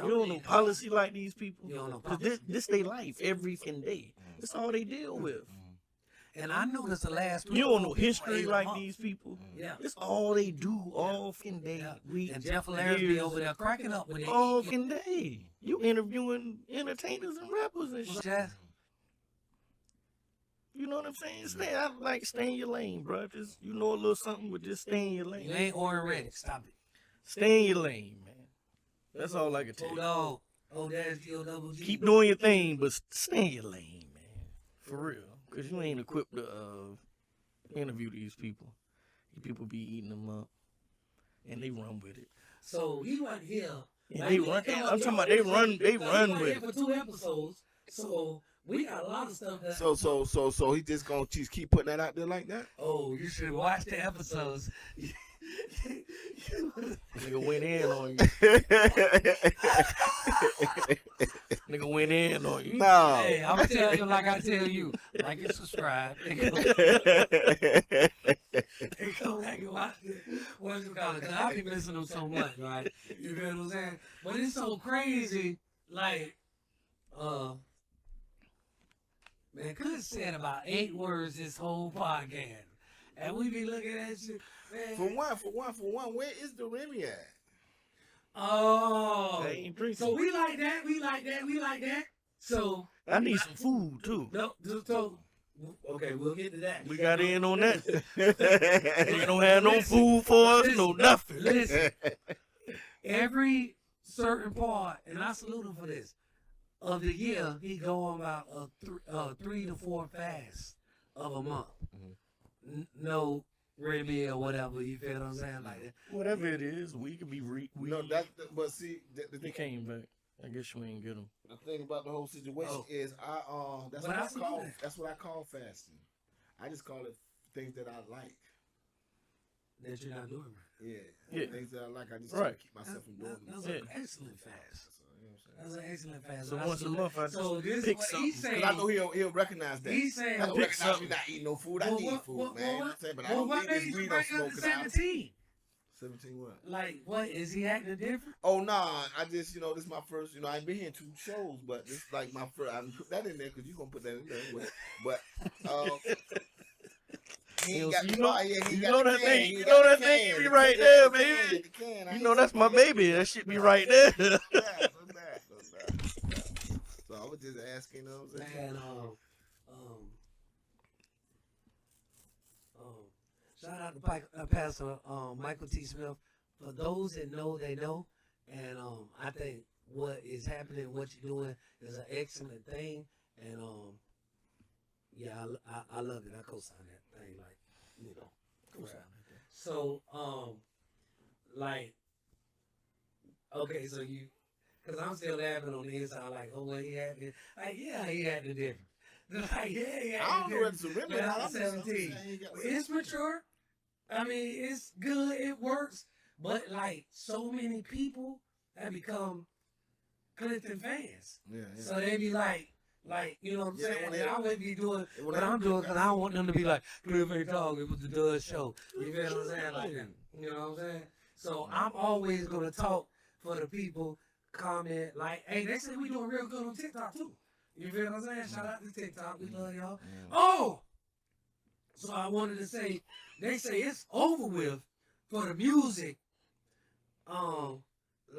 You don't know policy like these people. You don't know 'Cause policy. this they life every day. That's all they deal with. And I noticed the last You don't know history like these people. Yeah. That's all they do all day. Yeah. Week, And Jeff Larry be years, over there cracking up when they all day. You interviewing entertainers and rappers and shit. Just, You know what I'm saying? Stay in your lane, bro. Just you know a little something, but just stay in your lane. you ain't Orin Reddick. Stop it. Stay in your lane, man. That's all I can tell Oh, you. no. Oh, that's G-O-double-G. Keep doing your thing, but stay in your lane, man. For real. Because you ain't equipped to interview these people. These people be eating them up. And they run with it. So he wasn't here. And they run. I'm talking about they run with it. it. For 2 episodes. So we got a lot of stuff that. So he just gonna just keep putting that out there like that? Oh, you should watch the episodes. Nigga went in on you. Nigga went in on you. No. Hey, I'm telling you like I tell you. Like and subscribe. They go back and watch it. What's it called? Because I be missing them so much, right? You feel what I'm saying? But it's so crazy. Like, man, could said about 8 words this whole podcast. And we be looking at you, man. For one, where is the Remy at? Oh. They ain't drinking. So we like that. So I need some food too. no, so okay, we'll get to that. We got in on that. They don't have no food for us, no nothing. Listen, every certain part, and I salute him for this, of the year, he go on about 3 to 4 fasts of a month. No Remy or whatever, you feel what I'm saying? Like that. Whatever it is, we could be No, but see, the They thing, came back. I guess you ain't get them. the thing about the whole situation is, that's But what I I salute call that. that's what I call fasting. I just call it things that I like. That you're not doing right. Yeah, Yeah. things that I like. I just Right. keep myself from doing That was them. an excellent fast. So, you know what I'm That was an excellent fast. So I once a salute month, I that. So just this is pick what something. he's saying. Because I know he'll recognize that. He's saying, He'll pick recognize me something. not eating no food. I well, need food, man. You know what I'm saying? But I well, don't what need made this you weed bring or up smoking. the 17? 17 what? Like, what, is he acting different? Oh, nah. I just, this is my first, I ain't been here in 2 shows, but this is like my first. I didn't put that in there because you're going to put that in there anyway. But, he ain't got You the know- fire, he ain't you got know the that can, thing- he you ain't know got that the thing can, be the right can, there, the baby. can, I You ain't know that's my smoking baby. That shit be right there. that. No doubt. So I was just asking, you know what I'm saying? Man, shout out to Pastor Michael T. Smith. For those that know, they know. And I think what is happening, what you're doing, is an excellent thing. And yeah, I love it. I co-sign that thing, like, co-sign. So like, okay, so you, because I'm still laughing on the inside, like, oh, well, he acting, like, yeah, he acting different. Like, yeah, he I don't acting know different. what's the When remedy. I was 17. It's mature. I mean, it's good. It works. But like so many people have become Clinton fans, Yeah. so they be like, you know what I'm Yeah, saying? when And they- I would be doing when what they- I'm doing because I don't want them to be like, Cliff ain't talk. It was the Dud show. You feel what I'm saying? Like that. You know what I'm saying? So I'm always gonna talk for the people. Comment like, hey, they say we doing real good on TikTok too. You feel what I'm saying? Shout out to TikTok. We love y'all. Oh, so I wanted to say, they say it's over with for the music.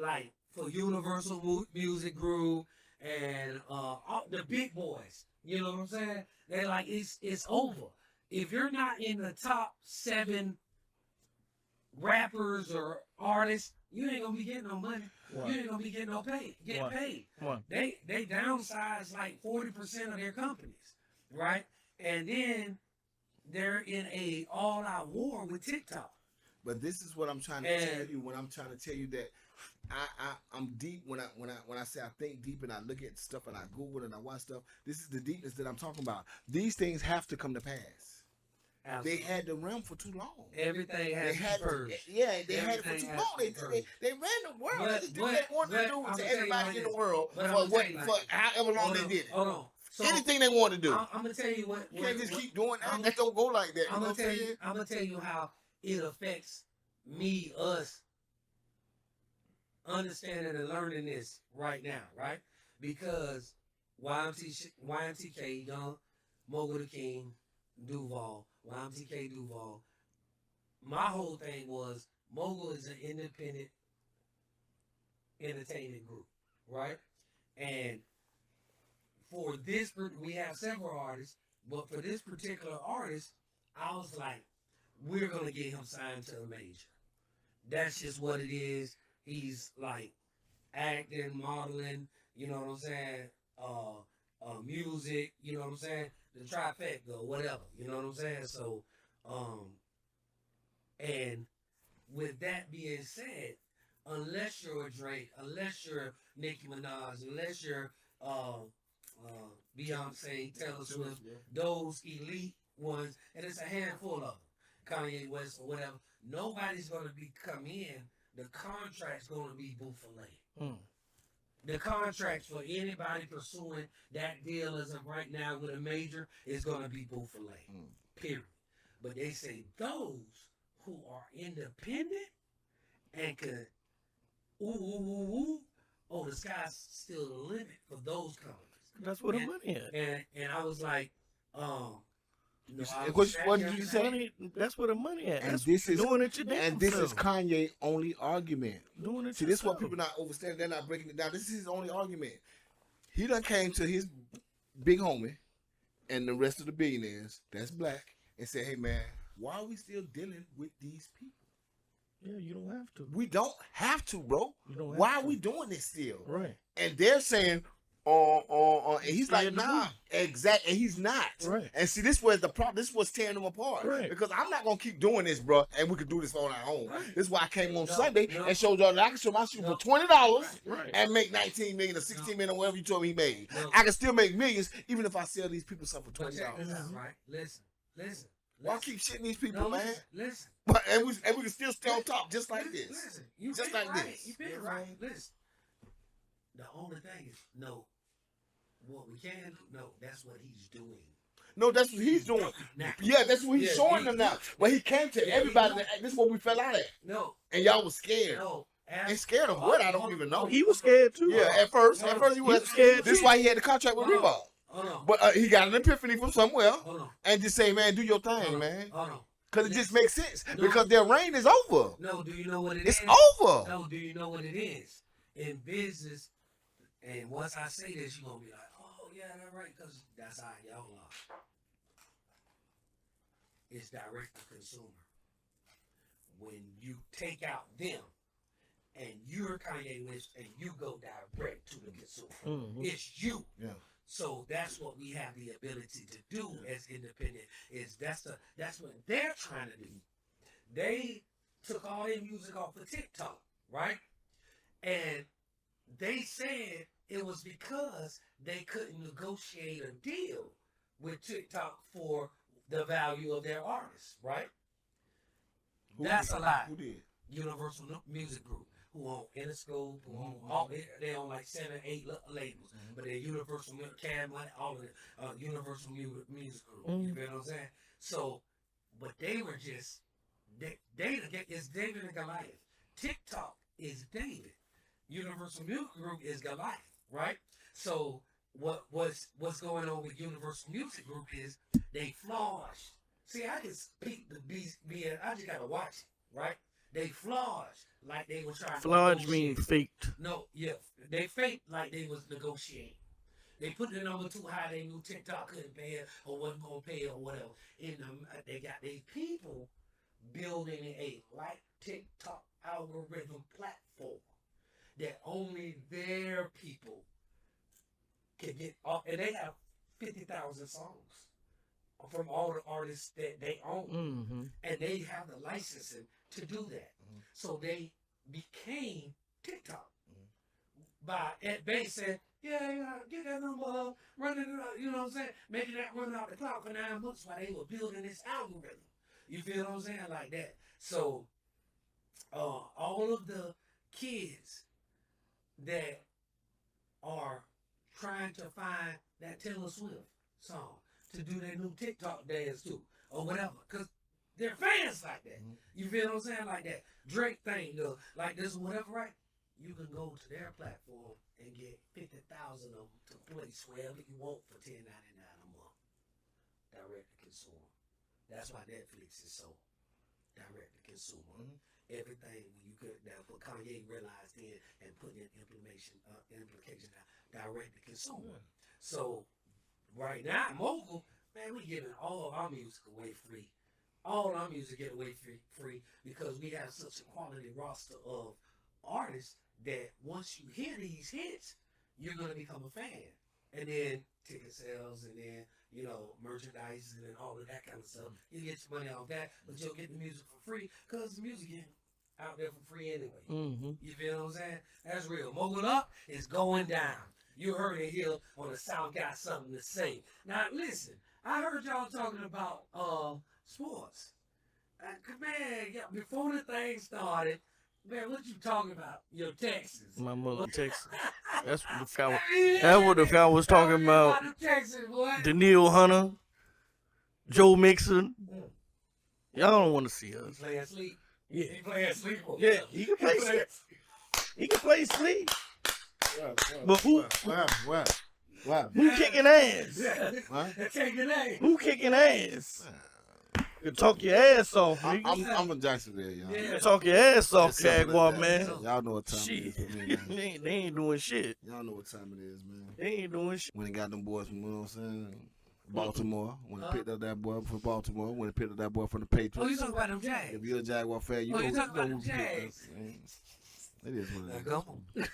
Like for Universal Music Group and all the big boys. You know what I'm saying? They like it's over. If you're not in the top 7 rappers or artists, you ain't gonna be getting no money. Right. You ain't gonna be getting no pay. Getting Right. paid. Right. They downsize like 40% of their companies, right? And then they're in a all-out war with TikTok. But this is what I'm trying to tell you. When I'm trying to tell you that I'm deep when I say I think deep and I look at stuff and I Google and I watch stuff. This is the deepness that I'm talking about. These things have to come to pass. Absolutely. They had to run for too long. Everything They has had to be purged. they had it for Everything too has long. to be purged. They ran the world. But- They just did what they wanted to but do I'ma to tell you everybody like in the this. world But I'ma for tell you like this. however long they did it. Hold on. So Anything they wanted to do. I'm gonna tell you what. You can't just what- keep doing that. I'm- That don't go like that. You I'm know gonna what I'm tell you. saying? I'm gonna tell you how it affects us understanding and learning this right now, right? Because YMTK, Young, Mogul the King, Duval, YMTK Duval. My whole thing was Mogul is an independent entertainment group, right? And for this, we have several artists, but for this particular artist, I was like, we're gonna get him signed to a major. That's just what it is. He's like acting, modeling, you know what I'm saying? Music, you know what I'm saying? The trifecta, whatever, you know what I'm saying? So, and with that being said, unless you're a Drake, unless you're Nicki Minaj, unless you're Beyonce, Taylor Swift, those elite ones, and it's a handful of them, Kanye West or whatever, nobody's going to be come in. The contract's going to be Buffalo. The contracts for anybody pursuing that deal as of right now with a major is going to be Buffalo. Period. But they say those who are independent and could oh, the sky's still the limit for those companies. That's where the money at. And I was like, what did you say? That's where the money at. And That's this is doing it your damn and this is self. Kanye only argument. Doing it See, this is what yourself. people not understanding. They're not breaking it down. This is his only argument. He done came to his big homie and the rest of the billionaires that's black and said, "Hey man, why are we still dealing with these people? Yeah, you don't have to. We don't have to, bro. You don't have Why to. are we doing this still?" Right. And they're saying, and he's like, Scared to nah, move. exactly, and he's not. Right. And see, this was the problem. This was tearing them apart. Right. Because I'm not gonna keep doing this, bro. And we could do this on our own. Right. This is why I came on No, Sunday no. and showed y'all that I can show my shoe No. for $20 Right. and make 19 million or 16 million or whatever you told me he made. No. I can still make millions even if I sell these people something for but $20. check this out, right? Listen. Why keep shitting these people, No, man? Listen. But and we can still stay on top just like this. Listen, you Just been like right. this. You been right. Listen. The only thing is, no. What we can do, no, that's what he's doing. No, that's what he's doing. Now, Yeah, that's what he's Yeah, showing them now. But he came to Yeah, everybody. he- This is what we fell out at. no, And y'all was scared. no. And scared of what? I don't even know. He was scared too. Yeah, at first he was scared This is too. why he had the contract with Hold on. Reebok. Hold on. But he got an epiphany from somewhere Hold on. and just say, man, do your thing, Hold on. man. Hold on. Because it just makes sense. No. Because their reign is over. No, do you know what it It's is? over. No, do you know what it is? In business, and once I say this, you're going to be like, oh, yeah, that's right, because that's how y'all are. It's direct to consumer. When you take out them, and you're Kanye West, and you go direct to the consumer. Mhm. It's you. Yeah. So that's what we have the ability to do as independent. That's what they're trying to do. They took all their music off of TikTok, right? And they said it was because they couldn't negotiate a deal with TikTok for the value of their artists, right? That's a lie. Who did? Universal Music Group, who own Interscope, who own all, they own like 7, 8 labels, but they're Universal Cam, all of it, Universal Music Group. You feel what I'm saying? So, but they were just it's David and Goliath. TikTok is David. Universal Music Group is Goliath, right? So what's going on with Universal Music Group is they flaws. See, I can speak the beast. I just gotta watch it, right? They flaws like they were trying. Flawed to mean faked. No, yeah, they faked like they was negotiating. They put the number too high. They knew TikTok couldn't pay it or wasn't gonna pay it or whatever. And they got these people building a like TikTok algorithm platform that only their people can get off, and they have 50,000 songs from all the artists that they own, Mm-hmm. and they have the licensing to do that. So they became TikTok by they said, yeah, get that number up, run it up, you know what I'm saying, making that run out the clock for 9 months while they were building this algorithm. You feel what I'm saying, like that. So all of the kids that are trying to find that Taylor Swift song to do their new TikTok dance too, or whatever. Because They're fans like that. You feel what I'm saying? Like that Drake thing, like this or whatever, right? You can go to their platform and get 50,000 of them to place wherever you want for $10.99 a month. Direct to consumer. That's why Netflix is so direct to consumer. Everything you could that what Kanye realized then and put in implication direct to consumer. So right now, Mogul, man, we giving all of our music away free. All our music get away free because we have such a quality roster of artists that once you hear these hits, you're gonna become a fan. And then ticket sales and then, merchandise and then all of that kind of stuff. You get your money off that, but you'll get the music for free because the music is out there for free anyway. You feel what I'm saying? That's real. Mogul Up is going down. You heard it here on the South Got Something to Say. Now listen, I heard y'all talking about sports. Man, before the thing started, man, what you talking about? Your Texas. My mother Texas. That's what the guy was talking about. Texas, boy. Daniil Hunter, Joe Mixon. Y'all don't want to see us. He playing sleep. Yeah. He playing sleep. Yeah, he can play sleep. He can play sleep. But who kicking ass? Taking ass. Who kicking ass? You talk your ass off, nigga. I'm from Jacksonville, y'all. You talk your ass off, Jaguar, man. Y'all know what time it is Shit. for me, man. They ain't doing shit. Y'all know what time it is, man. They ain't doing shit. When they got them boys from, what I'm saying, Baltimore. When they picked up that boy from Baltimore. When they picked up that boy from the Patriots. Oh, you talking about them Jags? If you're a Jaguar fan, you know you talking about them who picked Jags? us, man. It is what it is. Go on.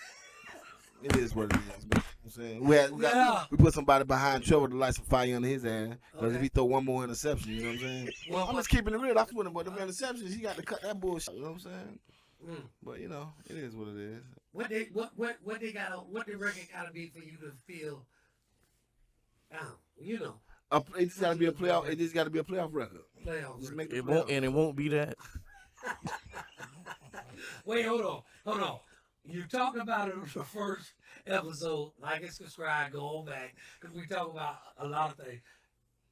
It is what it is, man. You know what I'm saying? We put somebody behind Trevor to light some fire under his ass. Because if he throw one more interception, you know what I'm saying? Well, I'm just keeping it real. I feel him, but the interceptions, he got to cut that bullshit. You know what I'm saying? But it is what it is. What the record gotta be for you to feel It just gotta be a playoff. It just gotta be a playoff record. Just make It won't be that. Wait, hold on. You talked about it on the first episode, like and subscribe, go on back, because we talk about a lot of things.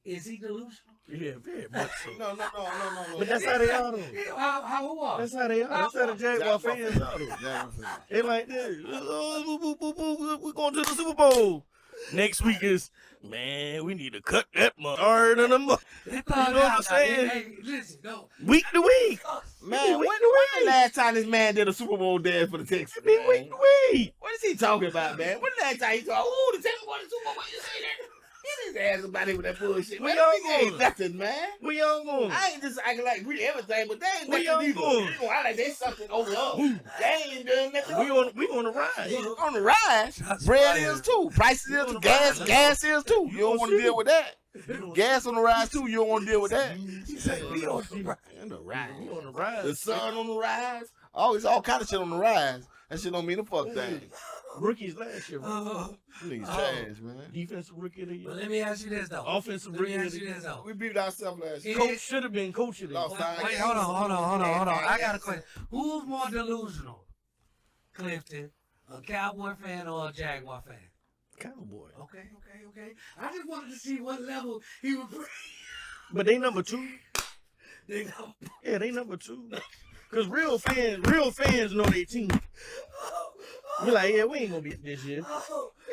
Is he delusional? Yeah, very much so. No. But that's how they are, though. How was? That's how they are. That's how the Jaguar fans are, though. Jaguar fans. They like this. We're going to the Super Bowl. Next week is, man, we need to cut that month. Harder than a month. You know what I'm saying? Hey, listen, no. Week to week. Man, when the last time this man did a Super Bowl dance for the Texans? Be week to week. What is he talking about, man? When the last time he talking? Oh, the Texans won the Super Bowl. You say that? Get his ass about it with that bullshit. We Man, all that ain't going. nothing, man. We all going. I ain't just acting like we everything, but they ain't We nothing all either. going. You know, I like they something over us. They ain't doing nothing. We on the ride. On the rise. Bread is too. Prices is too. Gas is too. You don't want to deal with that. Gas on the rise too. You don't want to deal with that. He said we on the ride. We on the ride. The sun on the rise. Oh, it's all kind of shit on the rise. That shit don't mean a fuck thing. Rookies last year, bro. Niggas trash, man. Defensive rookie of the year. But let me ask you this though. Offensive Let me rookie of ask the you year. this though. We beat ourselves last year. Coach should have been coach of the year. Lost five Wait, games. hold on. I got a question. Who's more delusional, Clifton, a Cowboy fan or a Jaguar fan? Cowboy. Okay. I just wanted to see what level he would bring. But they number 2. They know. Yeah, they number 2. Cause real fans know their team. Be like, yeah, we ain't gonna beat this year.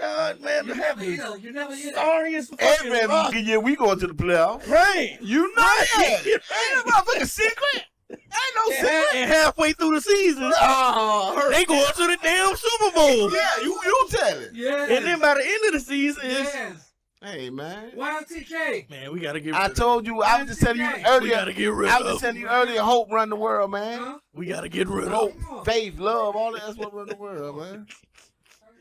God, man, You never hear that. Sorriest Every fucking rock. fucking year we going to the playoffs. Right. You know that. Ain't no motherfucking secret. Ain't no secret. And halfway through the season, they going to the damn Super Bowl. Yeah, you tell it. Yes. And then by the end of the season, it's, Yes. Hey, man. YTK. man, we gotta get rid I of told you, I was just telling you We earlier. gotta get rid I was just of telling you earlier, hope run the world, man. Huh? We gotta get rid of Hope, faith, love, all that's what run the world, man.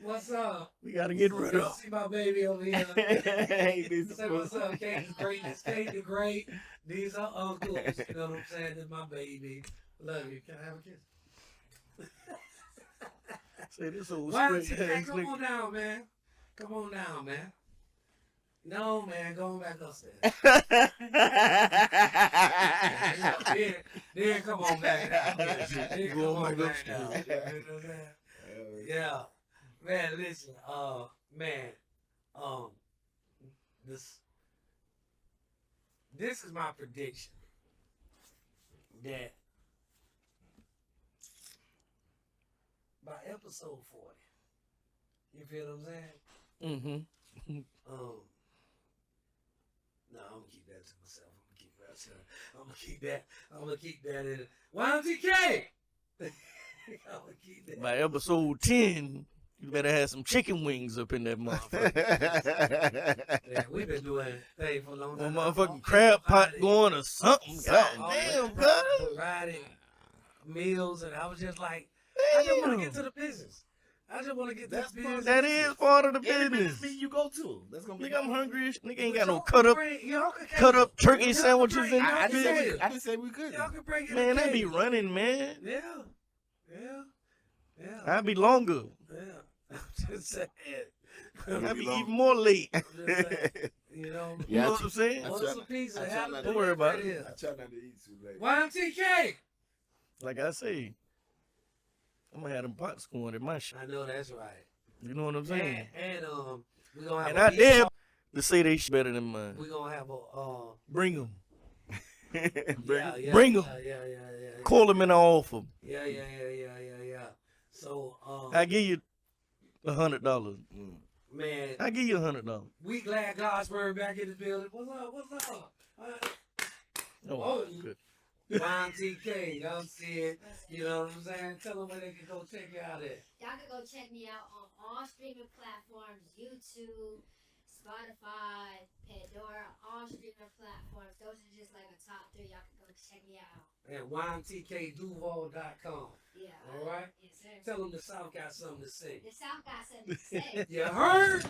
What's up? We gotta get rid of See my baby over here. Hey, this Say what's up, Kate the Great. Kate the Great. These are uncles. You know what I'm saying? This is my baby. Love you. Can I have a kiss? Say this old Why straight don't you ass come nigga. on down, man? Come on down, man. No, man, going back upstairs. Then come on back down. Then come on back down. You know what I'm saying? Yeah. Man, listen, this is my prediction that by episode 40, you feel what I'm saying? Mm-hmm. No, I'm gonna keep that to myself. I'm gonna keep that in it. YMTK! I'm gonna keep that. By episode 10, you better have some chicken wings up in that motherfucker. Yeah, we've been doing things for a long Or time. motherfucking crab pot going or something. God damn, God. Provided meals, and I was just like, I just want to get to the business. I just want to get to the business. That is part of the Any business. meeting you go to, that's gonna be. Nigga, I'm hungry. Nigga ain't got Y'all no can cut up bring- turkey sandwiches in I that didn't say bitch. we, I didn't say we couldn't. Y'all can bring it. Man, that be running, man. Yeah. I'd be longer. Yeah. I'm just saying. I'd be even more late. I'm just saying, you know. You know what I'm saying? Order some pizza. I try Have not it. to- Don't worry about it. I try not to eat too late. YMTK. Like I say, I'm gonna have them pots going at my shit. I know that's right. You know what I'm saying? And we're gonna have And a I beef dare talk. to say they shit better than mine. We're gonna have a Bring them. yeah. Bring 'em. Yeah. Call them and I offer. Yeah. So I give you $100. man, I give you $100. we glad Godsburg back in the building. What's up? Oh, good. YMTK, y'all see it. You know what I'm saying? Tell them where they can go check you out at. Y'all can go check me out on all streaming platforms, YouTube, Spotify, Pandora, all streaming platforms. Those are just like the top 3. Y'all can go check me out. At ymtkduval.com. Yeah. All right? Yes, sir. Tell them the South got something to say. The South got something to say. You heard?